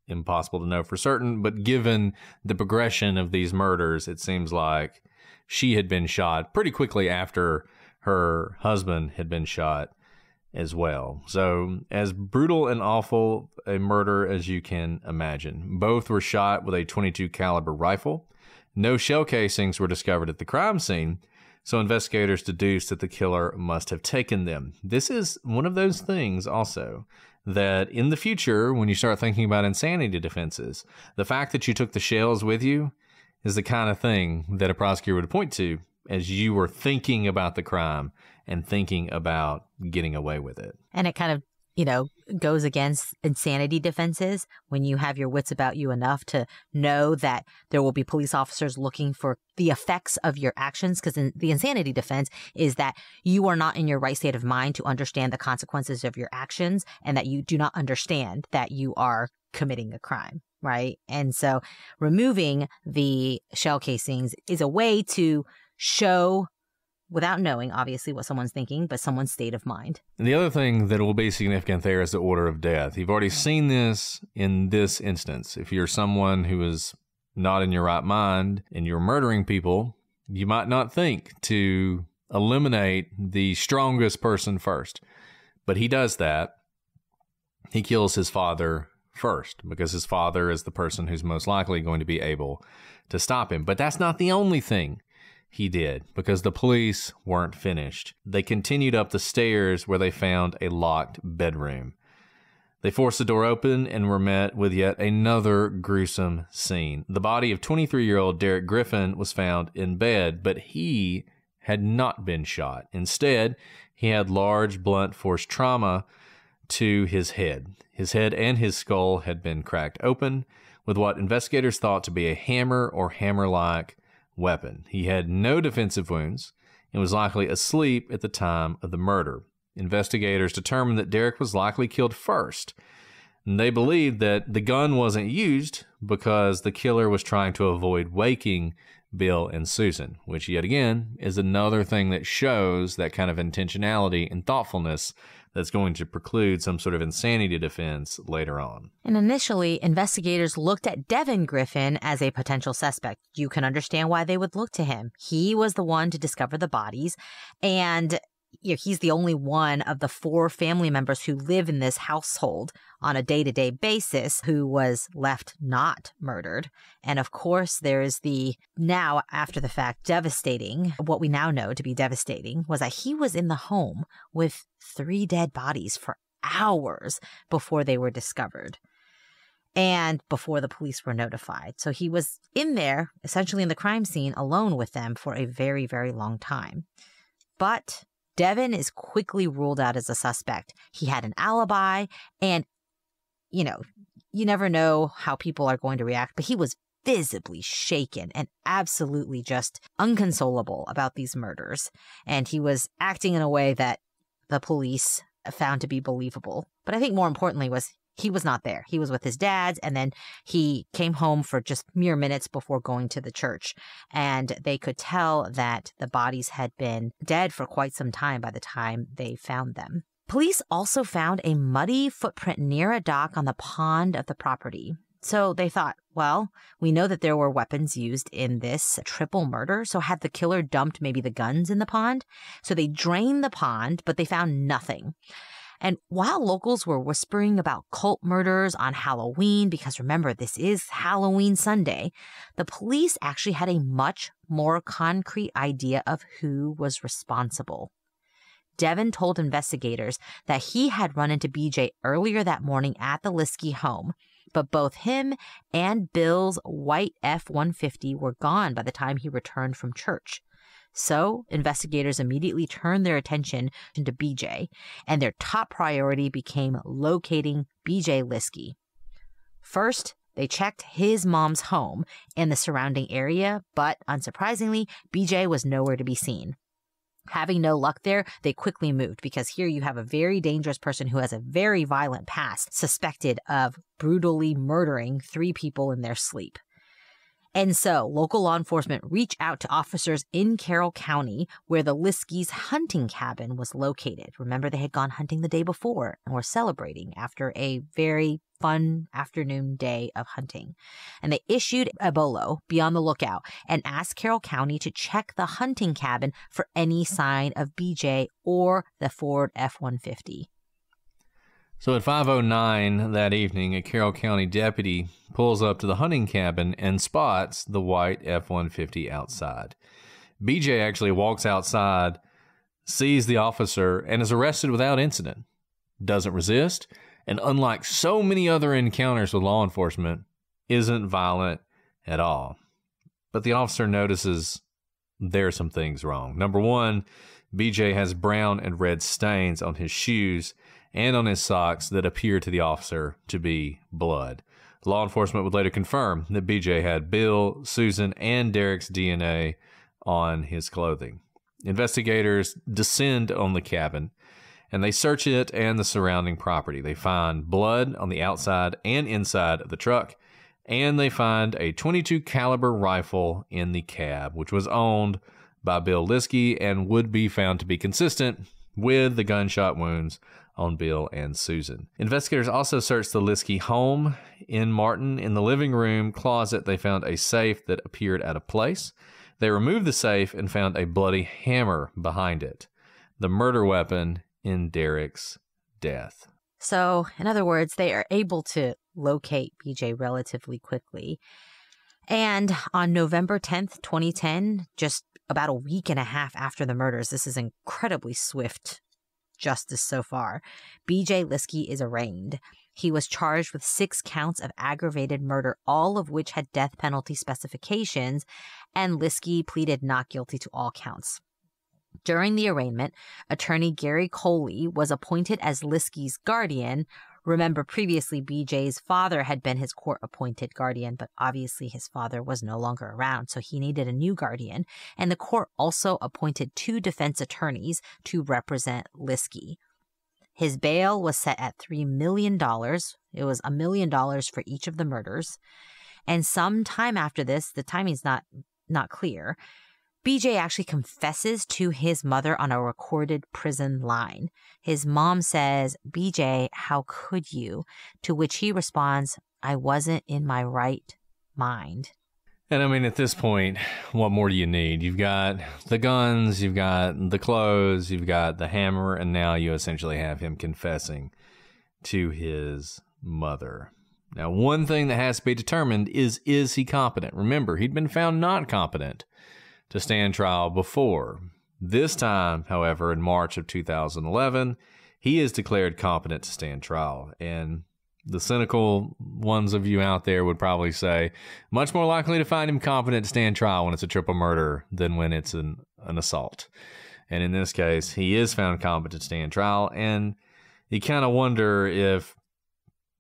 Impossible to know for certain, but given the progression of these murders, it seems like she had been shot pretty quickly after her husband had been shot as well. So as brutal and awful a murder as you can imagine. Both were shot with a .22 caliber rifle. No shell casings were discovered at the crime scene, so investigators deduced that the killer must have taken them. This is one of those things also that in the future, when you start thinking about insanity defenses, the fact that you took the shells with you is the kind of thing that a prosecutor would point to as you were thinking about the crime and thinking about getting away with it. And it kind of, goes against insanity defenses when you have your wits about you enough to know that there will be police officers looking for the effects of your actions. Because the insanity defense is that you are not in your right state of mind to understand the consequences of your actions and that you do not understand that you are committing a crime, right? And so removing the shell casings is a way to show, without knowing, obviously, what someone's thinking, but someone's state of mind. And the other thing that will be significant there is the order of death. You've already seen this in this instance. If you're someone who is not in your right mind and you're murdering people, you might not think to eliminate the strongest person first. But he does that. He kills his father first because his father is the person who's most likely going to be able to stop him. But that's not the only thing he did, because the police weren't finished. They continued up the stairs where they found a locked bedroom. They forced the door open and were met with yet another gruesome scene. The body of 23-year-old Derek Griffin was found in bed, but he had not been shot. Instead, he had large blunt force trauma to his head. His head and his skull had been cracked open with what investigators thought to be a hammer or hammer-like weapon. He had no defensive wounds and was likely asleep at the time of the murder. Investigators determined that Derek was likely killed first. And they believed that the gun wasn't used because the killer was trying to avoid waking Bill and Susan, which yet again is another thing that shows that kind of intentionality and thoughtfulness that's going to preclude some sort of insanity defense later on. And initially, investigators looked at Devin Griffin as a potential suspect. You can understand why they would look to him. He was the one to discover the bodies, and he's the only one of the 4 family members who live in this household on a day-to-day basis who was left not murdered. And of course, there is the now, after the fact, devastating, what we now know to be devastating, was that he was in the home with 3 dead bodies for hours before they were discovered and before the police were notified. So he was in there, essentially in the crime scene, alone with them for a very, very long time. But Devin is quickly ruled out as a suspect. He had an alibi, and, you never know how people are going to react, but he was visibly shaken and absolutely just inconsolable about these murders. And he was acting in a way that the police found to be believable. But I think more importantly was he was not there. He was with his dads, and then he came home for just mere minutes before going to the church. And they could tell that the bodies had been dead for quite some time by the time they found them. Police also found a muddy footprint near a dock on the pond of the property. So they thought, well, we know that there were weapons used in this triple murder. So had the killer dumped maybe the guns in the pond? So they drained the pond, but they found nothing. And while locals were whispering about cult murders on Halloween, because remember, this is Halloween Sunday, the police actually had a much more concrete idea of who was responsible. Devin told investigators that he had run into BJ earlier that morning at the Liske home, but both him and Bill's white F-150 were gone by the time he returned from church. So investigators immediately turned their attention to BJ, and their top priority became locating BJ Liske. First, they checked his mom's home and the surrounding area, but unsurprisingly, BJ was nowhere to be seen. Having no luck there, they quickly moved, because here you have a very dangerous person who has a very violent past, suspected of brutally murdering 3 people in their sleep. And so local law enforcement reached out to officers in Carroll County, where the Liske's hunting cabin was located. Remember, they had gone hunting the day before and were celebrating after a very fun afternoon day of hunting. And they issued a bolo, be on the lookout, and asked Carroll County to check the hunting cabin for any sign of BJ or the Ford F-150. So at 5:09 that evening, a Carroll County deputy pulls up to the hunting cabin and spots the white F-150 outside. BJ actually walks outside, sees the officer, and is arrested without incident. Doesn't resist, and unlike so many other encounters with law enforcement, isn't violent at all. But the officer notices there are some things wrong. Number one, BJ has brown and red stains on his shoes and on his socks that appear to the officer to be blood. Law enforcement would later confirm that BJ had Bill, Susan, and Derek's DNA on his clothing. Investigators descend on the cabin, and they search it and the surrounding property. They find blood on the outside and inside of the truck, and they find a .22 caliber rifle in the cab, which was owned by Bill Liske and would be found to be consistent with the gunshot wounds on Bill and Susan. Investigators also searched the Liske home in Martin. In the living room closet, they found a safe that appeared out of place. They removed the safe and found a bloody hammer behind it, the murder weapon in Derek's death. So, in other words, they are able to locate BJ relatively quickly. And on November 10th, 2010, just about a week and a half after the murders, this is incredibly swift justice so far, BJ Liske is arraigned. He was charged with 6 counts of aggravated murder, all of which had death penalty specifications, and Liske pleaded not guilty to all counts. During the arraignment, attorney Gary Coley was appointed as Liske's guardian. Remember, previously, BJ's father had been his court-appointed guardian, but obviously his father was no longer around, so he needed a new guardian. And the court also appointed 2 defense attorneys to represent Liske. His bail was set at $3 million. It was $1 million for each of the murders. And some time after this, the timing's not clear, BJ actually confesses to his mother on a recorded prison line. His mom says, "BJ, how could you?" To which he responds, "I wasn't in my right mind." And I mean, at this point, what more do you need? You've got the guns, you've got the clothes, you've got the hammer, and now you essentially have him confessing to his mother. Now, one thing that has to be determined is he competent? Remember, he'd been found not competent to stand trial before. This time, however, in March of 2011, he is declared competent to stand trial. And the cynical ones of you out there would probably say, much more likely to find him competent to stand trial when it's a triple murder than when it's an assault. And in this case, he is found competent to stand trial. And you kind of wonder if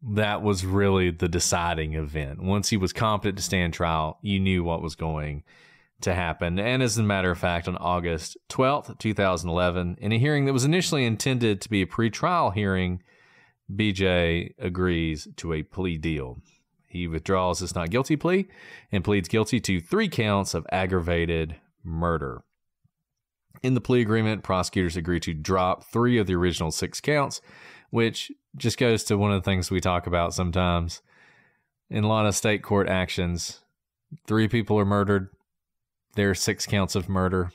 that was really the deciding event. Once he was competent to stand trial, you knew what was going to happen. And as a matter of fact, on August 12th, 2011, in a hearing that was initially intended to be a pretrial hearing, BJ agrees to a plea deal. He withdraws his not guilty plea and pleads guilty to 3 counts of aggravated murder. In the plea agreement, prosecutors agree to drop 3 of the original 6 counts, which just goes to one of the things we talk about sometimes. In a lot of state court actions, 3 people are murdered. There are 6 counts of murder.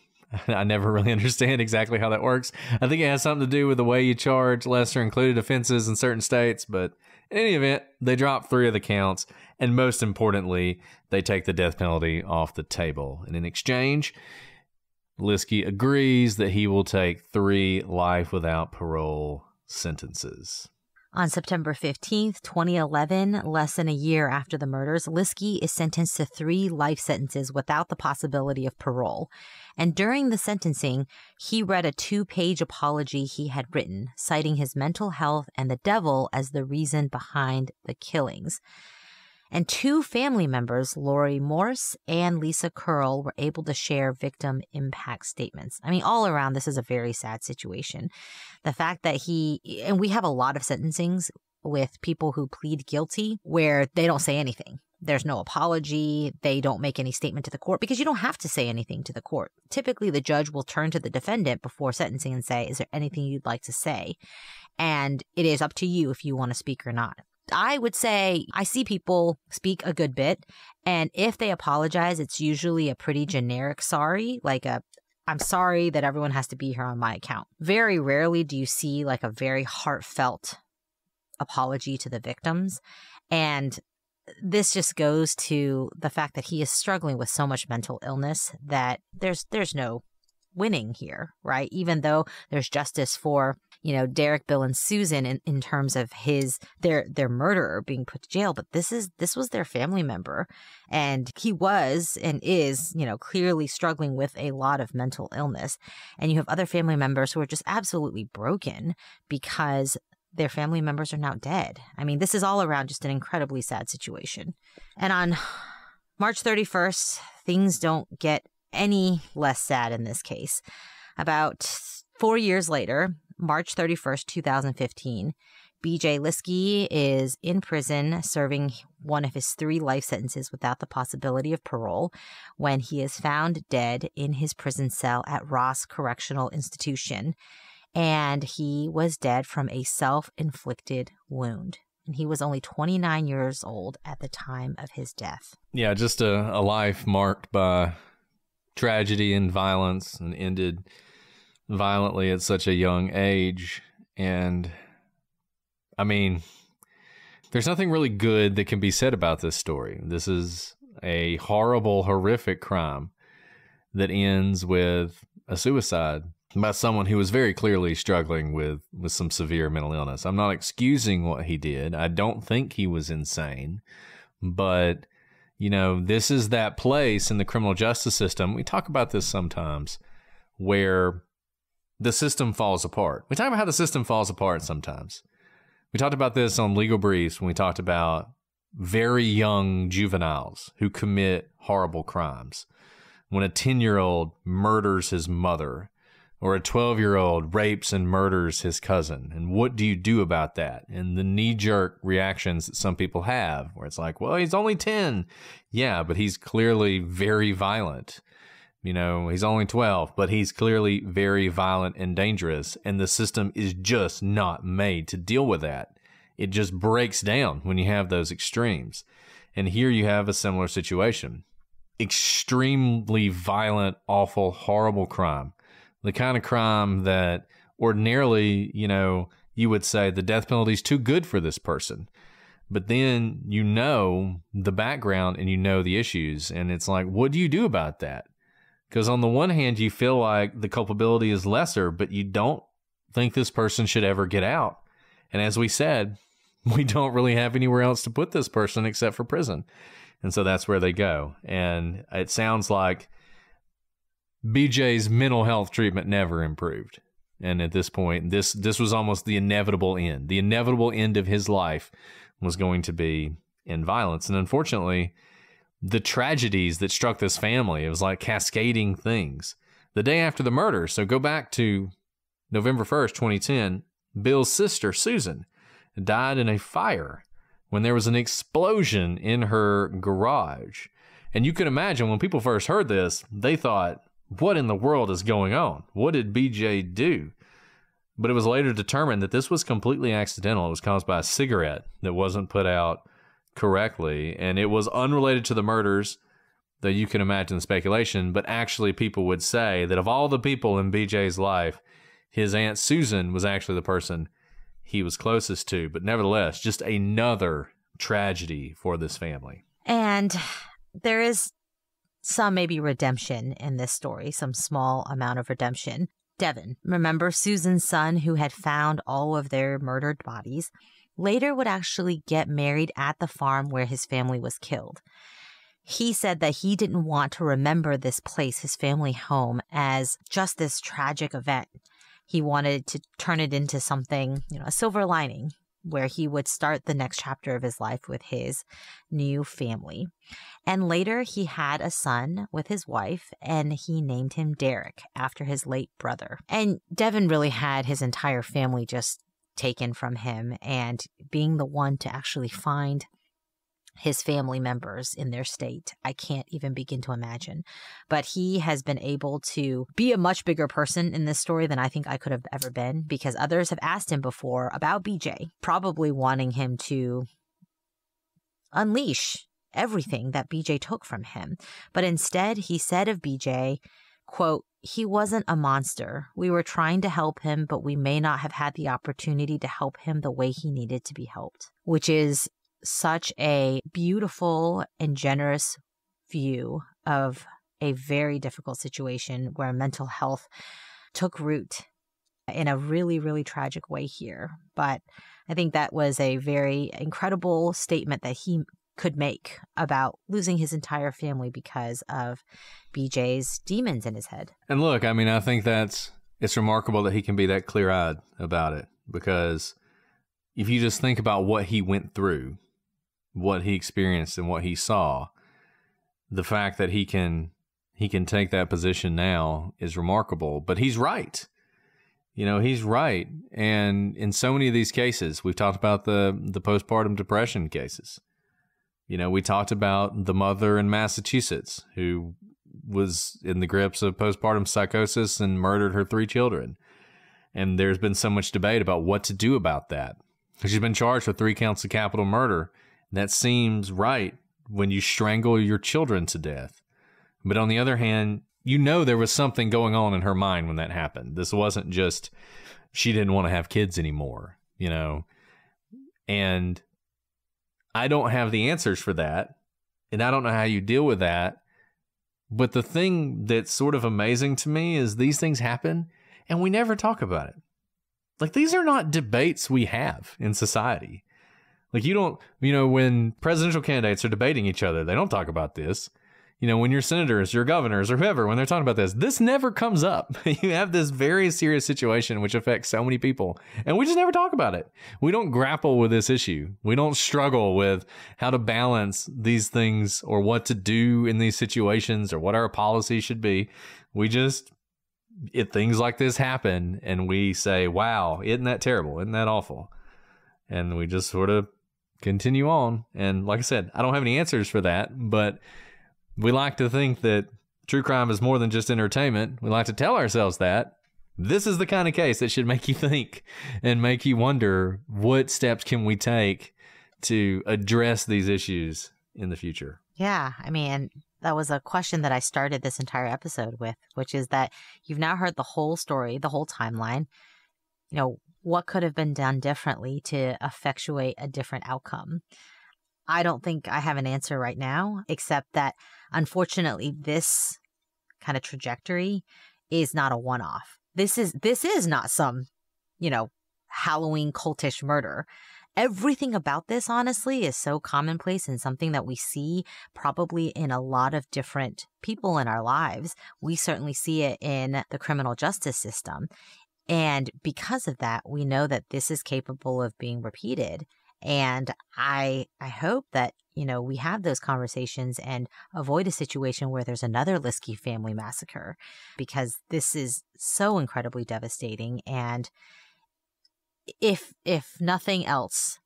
I never really understand exactly how that works. I think it has something to do with the way you charge lesser included offenses in certain states. But in any event, they drop 3 of the counts. And most importantly, they take the death penalty off the table. And in exchange, Liske agrees that he will take 3 life without parole sentences. On September 15th, 2011, less than a year after the murders, Liske is sentenced to 3 life sentences without the possibility of parole. And during the sentencing, he read a 2-page apology he had written, citing his mental health and the devil as the reason behind the killings. And 2 family members, Lori Morse and Lisa Curl, were able to share victim impact statements. I mean, all around, this is a very sad situation. The fact that and we have a lot of sentencings with people who plead guilty where they don't say anything. There's no apology. They don't make any statement to the court because you don't have to say anything to the court. Typically, the judge will turn to the defendant before sentencing and say, "Is there anything you'd like to say?" And it is up to you if you want to speak or not. I would say I see people speak a good bit, and if they apologize, it's usually a pretty generic sorry, like "I'm sorry that everyone has to be here on my account." Very rarely do you see like a very heartfelt apology to the victims. And this just goes to the fact that he is struggling with so much mental illness that there's no winning here, right? Even though there's justice for, Derek, Bill, and Susan in terms of their murderer being put to jail, but this was their family member, and he was and is, clearly struggling with a lot of mental illness. And you have other family members who are just absolutely broken because their family members are now dead. I mean, this is all around just an incredibly sad situation. And on March 31st, things don't get any less sad in this case. About 4 years later, March 31st, 2015, BJ Liske is in prison serving one of his 3 life sentences without the possibility of parole when he is found dead in his prison cell at Ross Correctional Institution. And he was dead from a self-inflicted wound. And he was only 29 years old at the time of his death. Yeah, just a life marked by tragedy and violence, and ended violently at such a young age. And I mean, there's nothing really good that can be said about this story. This is a horrible, horrific crime that ends with a suicide by someone who was very clearly struggling with some severe mental illness. I'm not excusing what he did. I don't think he was insane. But, you know, this is that place in the criminal justice system. We talk about this sometimes where the system falls apart. We talk about how the system falls apart sometimes. We talked about this on Legal Briefs when we talked about very young juveniles who commit horrible crimes. When a 10-year-old murders his mother, or a 12-year-old rapes and murders his cousin. And what do you do about that? And the knee-jerk reactions that some people have, where it's like, well, he's only 10. Yeah, but he's clearly very violent. You know, he's only 12, but he's clearly very violent and dangerous. And the system is just not made to deal with that. It just breaks down when you have those extremes. And here you have a similar situation. Extremely violent, awful, horrible crime. The kind of crime that ordinarily, you know, you would say the death penalty is too good for this person. But then you know the background and you know the issues. And it's like, what do you do about that? Because on the one hand, you feel like the culpability is lesser, but you don't think this person should ever get out. And as we said, we don't really have anywhere else to put this person except for prison. And so that's where they go. And it sounds like BJ's mental health treatment never improved. And at this point, this was almost the inevitable end. The inevitable end of his life was going to be in violence. And unfortunately, the tragedies that struck this family, it was like cascading things. The day after the murder, so go back to November 1st, 2010, Bill's sister, Susan, died in a fire when there was an explosion in her garage. And you can imagine when people first heard this, they thought, what in the world is going on? What did BJ do? But it was later determined that this was completely accidental. It was caused by a cigarette that wasn't put out correctly. And it was unrelated to the murders, though you can imagine the speculation. But actually, people would say that of all the people in BJ's life, his Aunt Susan was actually the person he was closest to. But nevertheless, just another tragedy for this family. And there is some maybe redemption in this story, some small amount of redemption. Devin, remember Susan's son who had found all of their murdered bodies, later would actually get married at the farm where his family was killed. He said that he didn't want to remember this place, his family home, as just this tragic event. He wanted to turn it into something, you know, a silver lining, where he would start the next chapter of his life with his new family. And later he had a son with his wife, and he named him Derek after his late brother. And Devin really had his entire family just taken from him, and being the one to actually find his family members in their state, I can't even begin to imagine. But he has been able to be a much bigger person in this story than I think I could have ever been, because others have asked him before about BJ, probably wanting him to unleash everything that BJ took from him. But instead, he said of BJ, quote, "He wasn't a monster. We were trying to help him, but we may not have had the opportunity to help him the way he needed to be helped," which is such a beautiful and generous view of a very difficult situation where mental health took root in a really, really tragic way here. But I think that was a very incredible statement that he could make about losing his entire family because of BJ's demons in his head. And look, I mean, I think it's remarkable that he can be that clear-eyed about it, because if you just think about what he went through, what he experienced and what he saw, the fact that he can take that position now is remarkable. But he's right. You know, he's right. And in so many of these cases, we've talked about the postpartum depression cases. You know, we talked about the mother in Massachusetts who was in the grips of postpartum psychosis and murdered her 3 children. And there's been so much debate about what to do about that. She's been charged with 3 counts of capital murder. That seems right when you strangle your children to death. But on the other hand, you know there was something going on in her mind when that happened. This wasn't just she didn't want to have kids anymore, you know. And I don't have the answers for that, and I don't know how you deal with that. But the thing that's sort of amazing to me is these things happen, and we never talk about it. Like, these are not debates we have in society. Like, you don't, when presidential candidates are debating each other, they don't talk about this. When your senators, your governors, or whoever, when they're talking about this never comes up. You have this very serious situation which affects so many people, and we just never talk about it. We don't grapple with this issue. We don't struggle with how to balance these things or what to do in these situations or what our policy should be. We just, if things like this happen and we say, wow, isn't that terrible? Isn't that awful? And we just sort of continue on. And like I said, I don't have any answers for that, but we like to think that true crime is more than just entertainment. We like to tell ourselves that. This is the kind of case that should make you think and make you wonder, what steps can we take to address these issues in the future? Yeah, I mean, that was a question that I started this entire episode with, which is that you've now heard the whole story, the whole timeline. What could have been done differently to effectuate a different outcome? I don't think I have an answer right now, except that unfortunately this kind of trajectory is not a one-off. This is not some, Halloween cultish murder. Everything about this, honestly, is so commonplace and something that we see probably in a lot of different people in our lives. We certainly see it in the criminal justice system. And because of that, we know that this is capable of being repeated. And I hope that, we have those conversations and avoid a situation where there's another Liske family massacre, because this is so incredibly devastating. And if nothing else,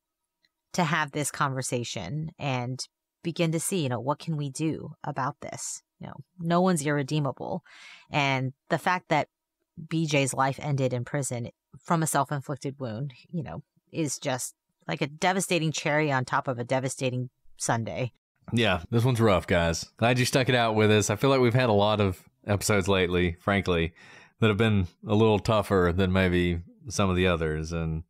to have this conversation and begin to see, what can we do about this? No one's irredeemable. And the fact that BJ's life ended in prison from a self-inflicted wound, is just like a devastating cherry on top of a devastating sundae. Yeah, this one's rough, guys. Glad you stuck it out with us. I feel like we've had a lot of episodes lately, frankly, that have been a little tougher than maybe some of the others. And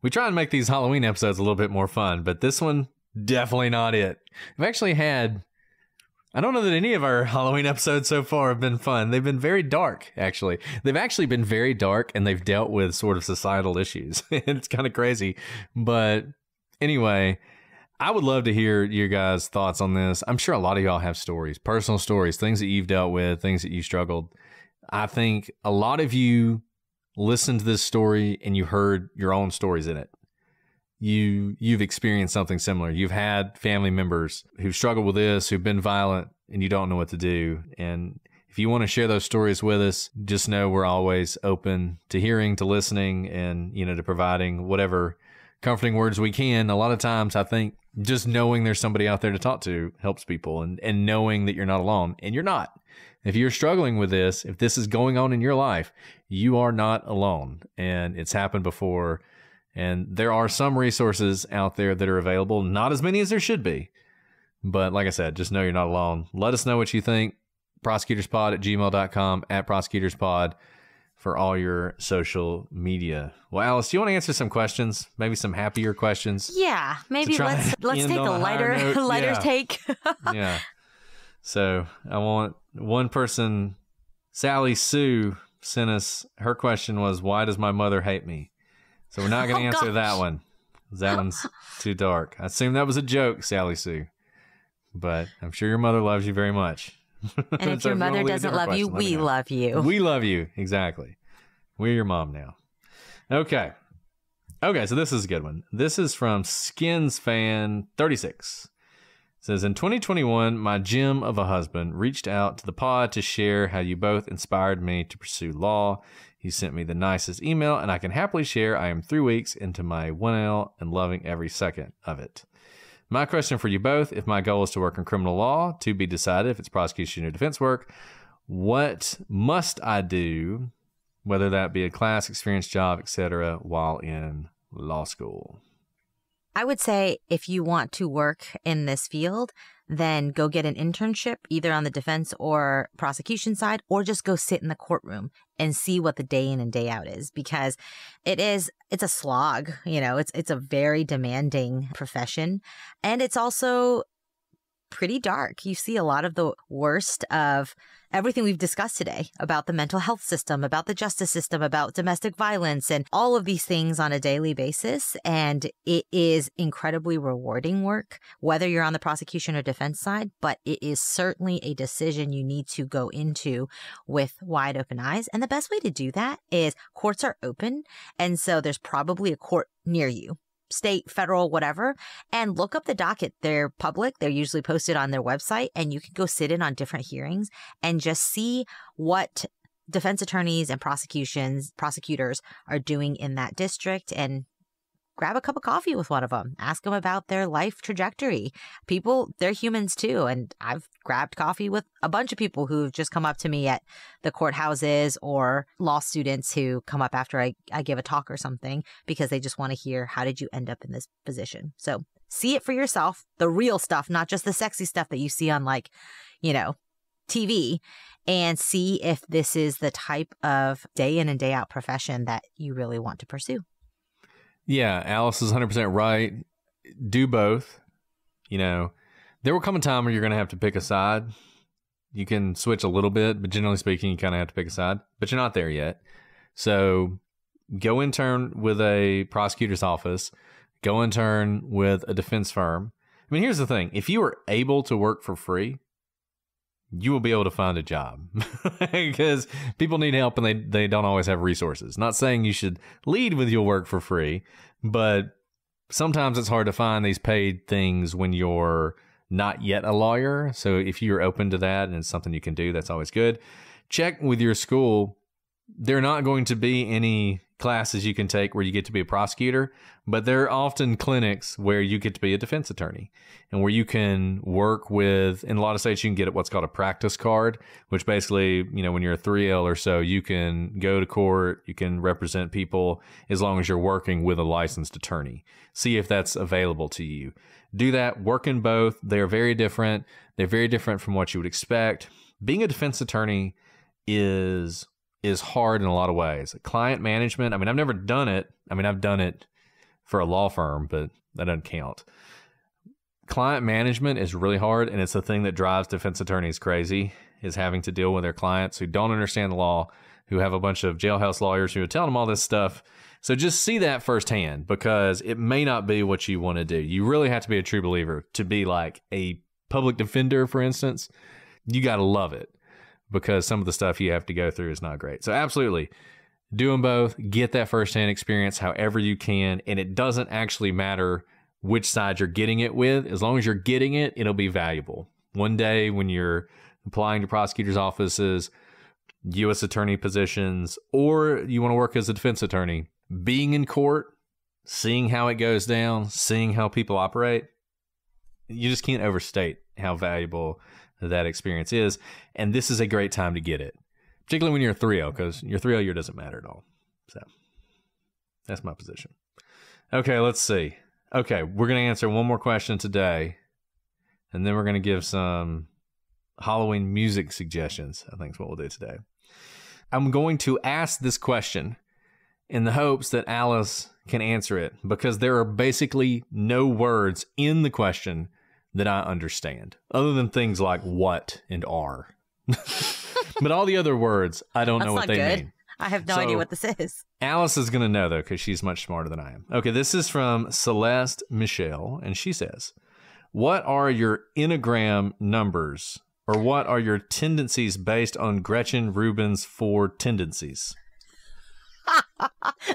we try and make these Halloween episodes a little bit more fun, but this one, definitely not it. We've actually had, I don't know that any of our Halloween episodes so far have been fun. They've been very dark, actually. They've actually been very dark, and they've dealt with sort of societal issues. It's kind of crazy. But anyway, I would love to hear your guys' thoughts on this. I'm sure a lot of y'all have stories, personal stories, things that you've dealt with, things that you struggled. I think a lot of you listened to this story and you heard your own stories in it. You've experienced something similar. You've had family members who've struggled with this, who've been violent, and you don't know what to do. And if you want to share those stories with us, just know we're always open to hearing, to listening, and, to providing whatever comforting words we can. A lot of times I think just knowing there's somebody out there to talk to helps people, and knowing that you're not alone, and you're not. If you're struggling with this, if this is going on in your life, you are not alone, and it's happened before. And there are some resources out there that are available, not as many as there should be. But like I said, just know you're not alone. Let us know what you think. prosecutorspod@gmail.com, @prosecutorspod for all your social media. Well, Alice, do you want to answer some questions? Maybe some happier questions? Yeah, maybe let's take a lighter take. Yeah. So I want one person, Sally Sue, sent us, her question was, why does my mother hate me? So we're not going to answer that one. That one's too dark. I assume that was a joke, Sally Sue. But I'm sure your mother loves you very much. And if your mother doesn't love you, we love you. We love you. Exactly. We're your mom now. Okay, so this is a good one. This is from SkinsFan36. It says, in 2021, my gem of a husband reached out to the pod to share how you both inspired me to pursue law. He sent me the nicest email, and I can happily share I am 3 weeks into my 1L and loving every second of it. My question for you both, if my goal is to work in criminal law, to be decided if it's prosecution or defense work, what must I do, whether that be a class, experience, job, etc., while in law school? I would say if you want to work in this field, then go get an internship either on the defense or prosecution side, or just go sit in the courtroom and see what the day in and day out is, because it's a slog. It's a very demanding profession. And it's also pretty dark. You see a lot of the worst of everything we've discussed today about the mental health system, about the justice system, about domestic violence, and all of these things on a daily basis. And it is incredibly rewarding work, whether you're on the prosecution or defense side, but it is certainly a decision you need to go into with wide open eyes. And the best way to do that is courts are open. And so there's probably a court near you. State, federal, whatever, and look up the docket. They're public. They're usually posted on their website, and you can go sit in on different hearings and just see what defense attorneys and prosecutors are doing in that district, and grab a cup of coffee with one of them. Ask them about their life trajectory. People, they're humans too. And I've grabbed coffee with a bunch of people who've just come up to me at the courthouses, or law students who come up after I give a talk or something, because they just want to hear, how did you end up in this position? So see it for yourself, the real stuff, not just the sexy stuff that you see on TV, and see if this is the type of day in and day out profession that you really want to pursue. Yeah, Alice is 100% right. Do both. There will come a time where you're going to have to pick a side. You can switch a little bit, but generally speaking, you kind of have to pick a side. But you're not there yet. So go intern with a prosecutor's office. Go intern with a defense firm. I mean, here's the thing. If you are able to work for free, you will be able to find a job, because people need help and they don't always have resources. Not saying you should lead with your work for free, but sometimes it's hard to find these paid things when you're not yet a lawyer. So if you're open to that and it's something you can do, that's always good. Check with your school. There are not going to be any classes you can take where you get to be a prosecutor, but there are often clinics where you get to be a defense attorney, and where you can work with, in a lot of states, you can get what's called a practice card, which basically, when you're a 3L or so, you can go to court, you can represent people as long as you're working with a licensed attorney. See if that's available to you. Do that, work in both. They're very different. They're very different from what you would expect. Being a defense attorney is hard in a lot of ways. Client management, I've never done it. I've done it for a law firm, but that doesn't count. Client management is really hard, and it's the thing that drives defense attorneys crazy, is having to deal with their clients who don't understand the law, who have a bunch of jailhouse lawyers who are telling them all this stuff. So just see that firsthand, because it may not be what you want to do. You really have to be a true believer to be like a public defender, for instance. You got to love it, because some of the stuff you have to go through is not great. So absolutely, do them both. Get that firsthand experience however you can. And it doesn't actually matter which side you're getting it with. As long as you're getting it, it'll be valuable. One day when you're applying to prosecutors' offices, U.S. attorney positions, or you want to work as a defense attorney, being in court, seeing how it goes down, seeing how people operate, you just can't overstate how valuable that experience is. And this is a great time to get it, particularly when you're a 3L, because your 3L year doesn't matter at all. So that's my position. Okay, let's see. Okay, we're going to answer one more question today, and then we're going to give some Halloween music suggestions, I think is what we'll do today. I'm going to ask this question in the hopes that Alice can answer it, because there are basically no words in the question that I understand, other than things like what and are. But all the other words, I don't know what they mean. I have no idea what this is. Alice is going to know, though, because she's much smarter than I am. Okay, this is from Celeste Michelle, and she says, what are your Enneagram numbers, or what are your tendencies based on Gretchen Rubin's 4 tendencies?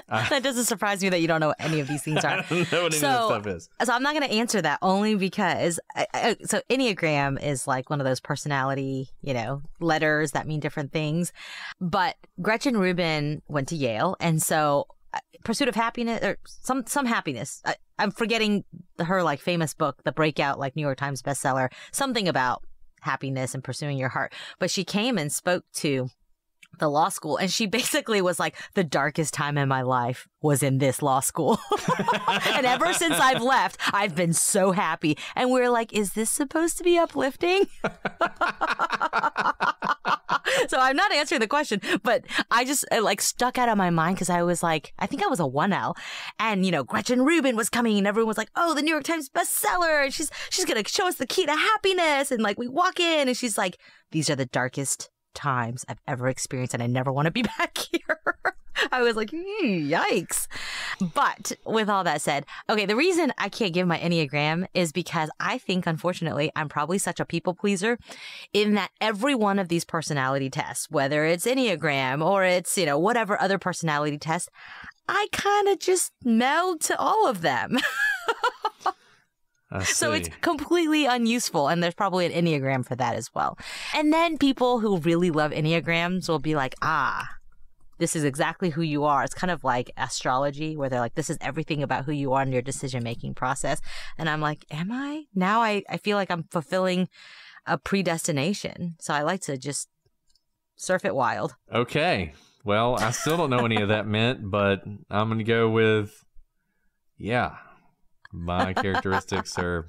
That doesn't surprise me that you don't know what any of these things are. I don't know what any of this stuff is. So I'm not going to answer that, only because so Enneagram is like one of those personality, letters that mean different things. But Gretchen Rubin went to Yale, and so Pursuit of Happiness, or some happiness. I'm forgetting her famous book, the breakout New York Times bestseller, something about happiness and pursuing your heart. But she came and spoke to the law school, and she basically was like, the darkest time in my life was in this law school. And ever since I've left, I've been so happy. And we're like, is this supposed to be uplifting? So I'm not answering the question, but it like stuck out of my mind because I was like, I think I was a 1L, and Gretchen Rubin was coming, and everyone was like, "Oh, the New York Times bestseller, and she's gonna show us the key to happiness." And like we walk in, and she's like, "These are the darkest times I've ever experienced, and I never want to be back here." I was like, yikes. But with all that said, okay, the reason I can't give my Enneagram is because I think, unfortunately, I'm probably such a people pleaser in that every one of these personality tests, whether it's Enneagram or it's, whatever other personality test, I kind of just meld to all of them. So it's completely unuseful, and there's probably an Enneagram for that as well. And then people who really love Enneagrams will be like, this is exactly who you are. It's kind of like astrology, where they're like, this is everything about who you are in your decision-making process. And I'm like, am I? Now I feel like I'm fulfilling a predestination. So I like to just surf it wild. Okay. Well, I still don't know what any of that meant, but I'm going to go with, my characteristics are,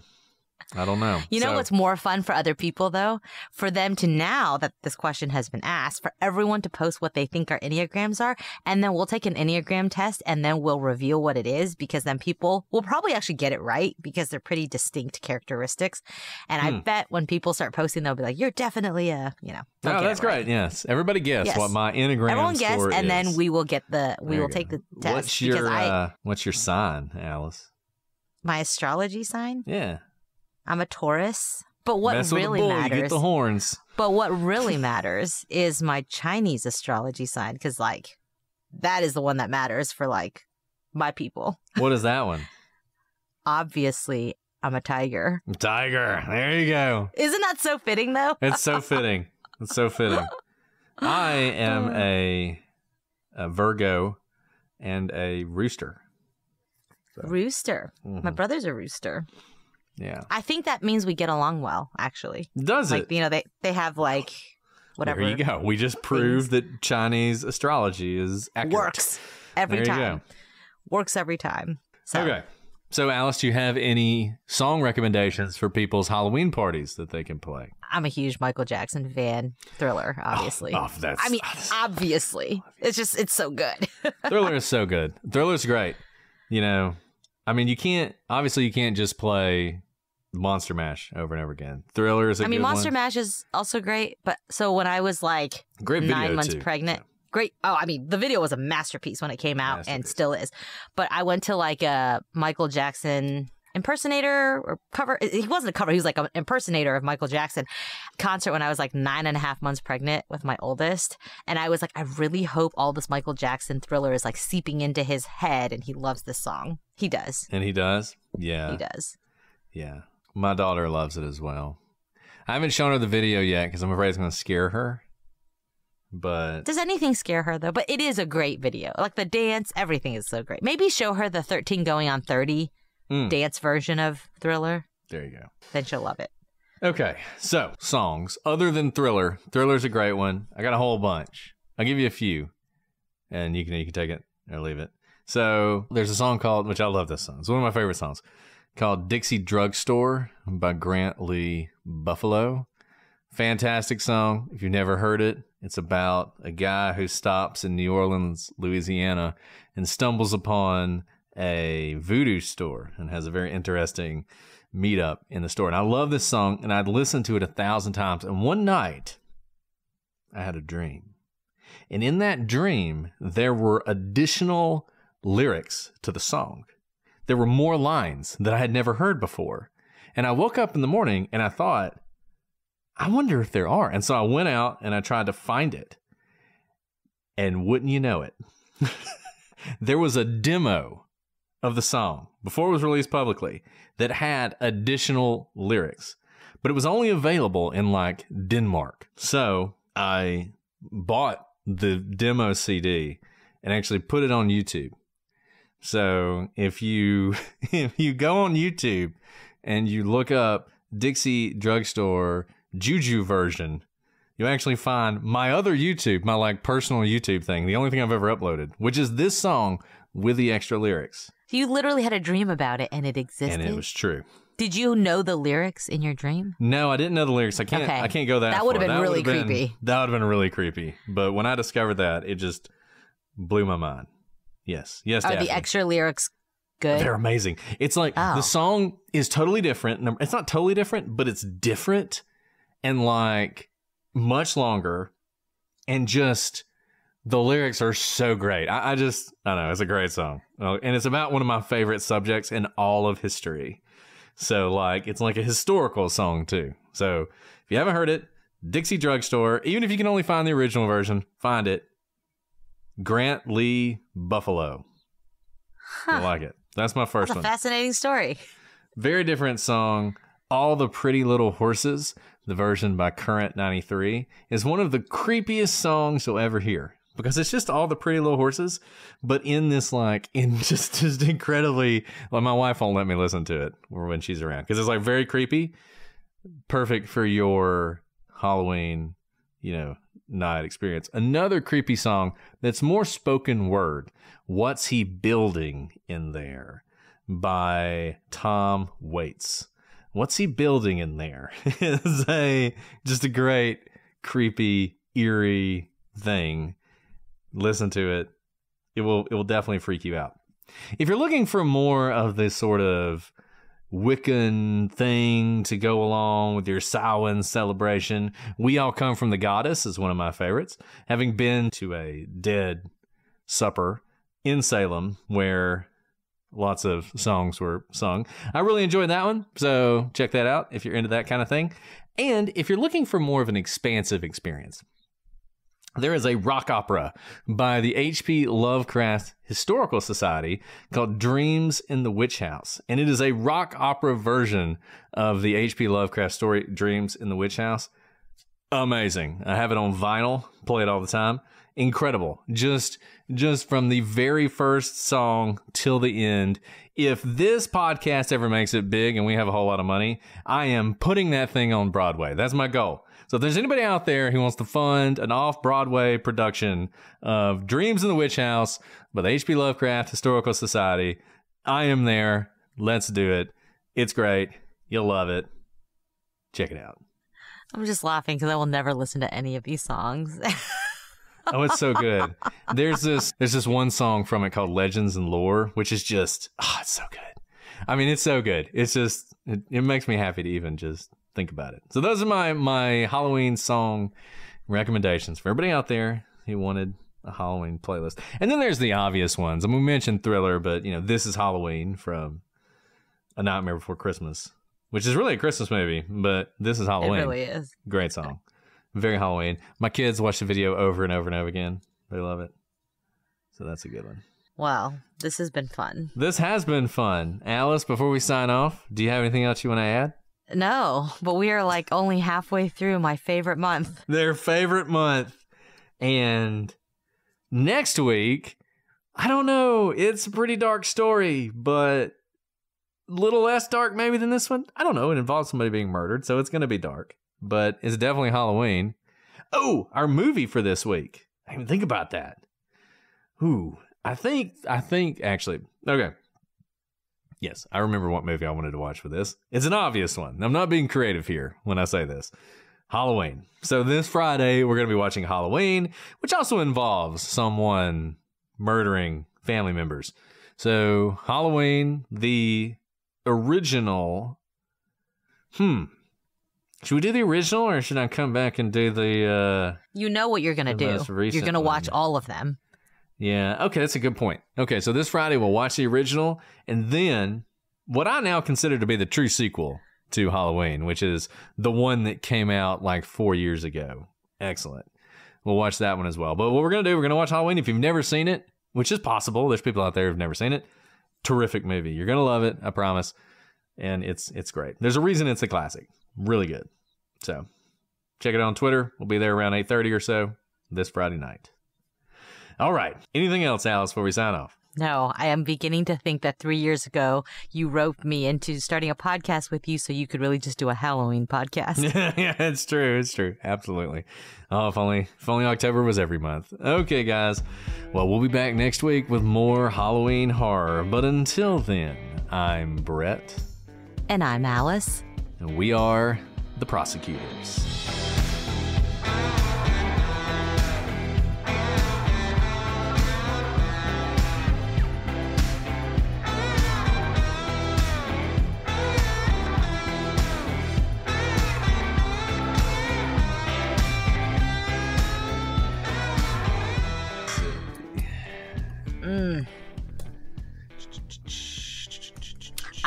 I don't know. You know what's more fun for other people, though? For them to, now that this question has been asked, for everyone to post what they think our Enneagrams are, and then we'll take an Enneagram test, and then we'll reveal what it is, because then people will probably actually get it right, because they're pretty distinct characteristics. And I bet when people start posting, they'll be like, "You're definitely a, Oh, that's great. Yes. Everybody guess what my Enneagram Everyone score guess, is. and then we will get we will take the test. What's your sign, Alice? My astrology sign? Yeah. I'm a Taurus. But what Mess really with the bull, matters? You get the horns. But what really matters is my Chinese astrology sign, because that is the one that matters for my people. What is that one? Obviously, I'm a tiger. Tiger. There you go. Isn't that so fitting, though? It's so fitting. It's so fitting. I am a Virgo and a rooster. So. Rooster. Mm-hmm. My brother's a rooster. Yeah. I think that means we get along well, actually. Does it? They have whatever. There you go. We just proved that Chinese astrology is accurate. Works every time. There you go. Works every time. So. Okay. So, Alice, do you have any song recommendations for people's Halloween parties that they can play? I'm a huge Michael Jackson fan. Thriller, obviously. Obviously. It's so good. Thriller is so good. Thriller's great. You can't just play Monster Mash over and over again. Thriller is a good one. Monster Mash is also great, but so when I was great 9 months pregnant, great. Oh, the video was a masterpiece when it came out and still is. But I went to a Michael Jackson impersonator or cover. He wasn't a cover. He was an impersonator of Michael Jackson concert when I was 9.5 months pregnant with my oldest. And I was I really hope all this Michael Jackson Thriller is seeping into his head and he loves this song. He does. And he does? Yeah. He does. Yeah. My daughter loves it as well. I haven't shown her the video yet because I'm afraid it's going to scare her. But does anything scare her, though? But it is a great video. The dance, everything is so great. Maybe show her the 13 going on 30 dance version of Thriller. There you go. Then she'll love it. Okay, so songs other than Thriller. Thriller's a great one. I got a whole bunch. I'll give you a few, and you can take it or leave it. So there's a song called, which I love this song. It's one of my favorite songs, called Dixie Drugstore by Grant Lee Buffalo. Fantastic song. If you've never heard it, it's about a guy who stops in New Orleans, Louisiana, and stumbles upon a voodoo store and has a very interesting meetup in the store. And I love this song, and I'd listened to it 1,000 times. And one night, I had a dream. And in that dream, there were additional lyrics to the song. There were more lines that I had never heard before. And I woke up in the morning, and I thought, I wonder if there are. And so I went out, and I tried to find it. And wouldn't you know it, there was a demo of the song before it was released publicly that had additional lyrics, but it was only available in Denmark. So I bought the demo CD and actually put it on YouTube. So if you go on YouTube and you look up Dixie Drugstore Juju version, you'll actually find my other YouTube, my personal YouTube thing, the only thing I've ever uploaded, which is this song with the extra lyrics. You literally had a dream about it, and it existed? And it was true. Did you know the lyrics in your dream? No, I didn't know the lyrics. I can't go that far. That would have been really creepy. That would have been really creepy. But when I discovered that, it just blew my mind. Yes. Yes, Are Daphne. the extra lyrics good? They're amazing. It's like the song is totally different. It's not totally different, but it's different and like much longer. And just the lyrics are so great. I don't know. It's a great song. And it's about one of my favorite subjects in all of history. So like, it's like a historical song too. So if you haven't heard it, Dixie Drugstore, even if you can only find the original version, find it. Grant Lee Buffalo. I like it. That's my first one. That's a fascinating story. Very different song. All the Pretty Little Horses, the version by Current 93, is one of the creepiest songs you'll ever hear. Because it's just all the pretty little horses, but in this like, in just incredibly, like my wife won't let me listen to it when she's around. Because it's like very creepy. Perfect for your Halloween, night experience. Another creepy song that's more spoken word. What's He Building in There? By Tom Waits. What's He Building in There? It's just a great, creepy, eerie thing. Listen to it. It will definitely freak you out. If you're looking for more of this sort of Wiccan thing to go along with your Samhain celebration, We All Come From the Goddess is one of my favorites. Having been to a dead supper in Salem where lots of songs were sung, I really enjoyed that one. So check that out if you're into that kind of thing. And if you're looking for more of an expansive experience, there is a rock opera by the H.P. Lovecraft Historical Society called Dreams in the Witch House. And it is a rock opera version of the H.P. Lovecraft story, Dreams in the Witch House. Amazing. I have it on vinyl, play it all the time. Incredible. Just from the very first song till the end. If this podcast ever makes it big and we have a whole lot of money, I am putting that thing on Broadway. That's my goal. So if there's anybody out there who wants to fund an off-Broadway production of Dreams in the Witch House by the H.P. Lovecraft Historical Society, I am there. Let's do it. It's great. You'll love it. Check it out. I'm just laughing because I will never listen to any of these songs. Oh, it's so good. There's this one song from it called Legends and Lore, which is just, it's so good. I mean, it's so good. It's just, it makes me happy to even just think about it. So those are my Halloween song recommendations for everybody out there who wanted a Halloween playlist. And then there's the obvious ones. I mean, we mentioned Thriller, but This Is Halloween from A Nightmare Before Christmas, which is really a Christmas movie, but This Is Halloween. It really is. Great song. Very Halloween. My kids watch the video over and over and over again. They love it. So that's a good one. Well, this has been fun. This has been fun. Alice, before we sign off, do you have anything else you want to add? No, but we are like only halfway through my favorite month. Their favorite month. And next week, I don't know. It's a pretty dark story, but a little less dark maybe than this one. I don't know. It involves somebody being murdered, so it's going to be dark. But it's definitely Halloween. Oh, our movie for this week. I didn't even think about that. Ooh, I think actually. Okay. Yes, I remember what movie I wanted to watch for this. It's an obvious one. I'm not being creative here when I say this. Halloween. So this Friday, we're going to be watching Halloween, which also involves someone murdering family members. So Halloween, the original. Should we do the original or should I come back and do the... You know what you're going to do. You're going to watch all of them. Yeah, okay, that's a good point. Okay, so this Friday we'll watch the original, and then what I now consider to be the true sequel to Halloween, which is the one that came out like 4 years ago. Excellent. We'll watch that one as well. But what we're going to do, we're going to watch Halloween. If you've never seen it, which is possible, there's people out there who've never seen it, terrific movie. You're going to love it, I promise. And it's great. There's a reason it's a classic. Really good. So check it out on Twitter. We'll be there around 8:30 or so this Friday night. All right. Anything else, Alice, before we sign off? No, I am beginning to think that 3 years ago, you roped me into starting a podcast with you so you could really just do a Halloween podcast. Yeah, it's true. It's true. Absolutely. Oh, if only October was every month. Okay, guys. Well, we'll be back next week with more Halloween horror. But until then, I'm Brett. And I'm Alice. And we are the prosecutors.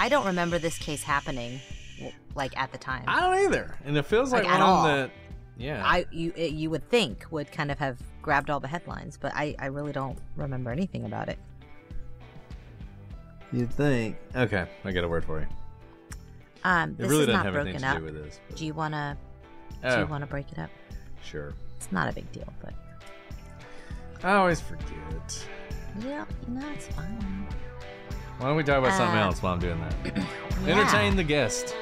I don't remember this case happening, like, at the time. I don't either. And it feels like at one all. that, yeah. You would think would kind of have grabbed all the headlines, but I really don't remember anything about it. You'd think. Okay, I got a word for you. This really is doesn't not have anything broken to up. do with this. But... Do you wanna break it up? Sure. It's not a big deal, but I always forget. yeah, it's fine. Why don't we talk about something else while I'm doing that? Yeah. Entertain the guest.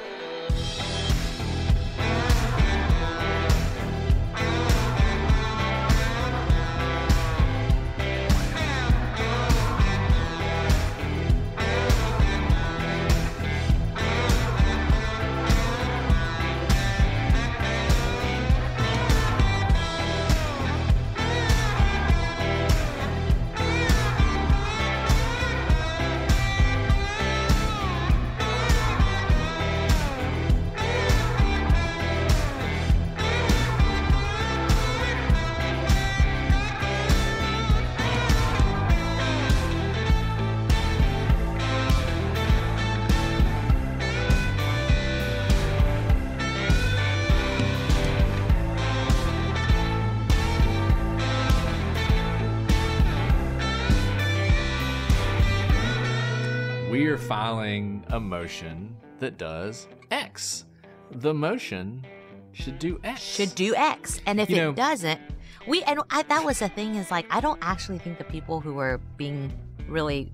We are filing a motion that does X. The motion should do X. Should do X, and if it doesn't, that was the thing is, like, I don't actually think the people who were being really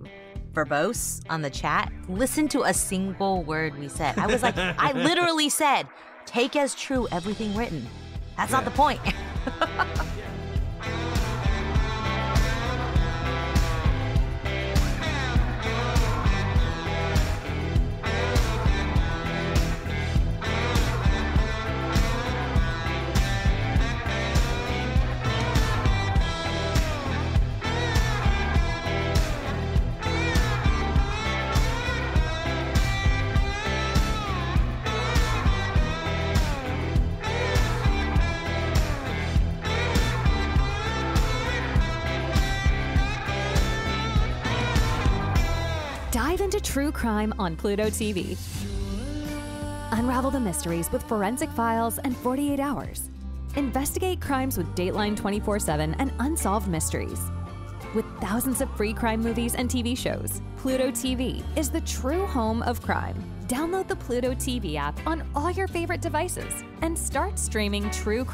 verbose on the chat listened to a single word we said. I was like, I literally said, take as true everything written. That's not the point. Dive into true crime on PlutoTV. Unravel the mysteries with forensic files and 48 hours. Investigate crimes with Dateline 24/7 and unsolved mysteries. With thousands of free crime movies and TV shows, PlutoTV is the true home of crime. Download the PlutoTV app on all your favorite devices and start streaming true crime.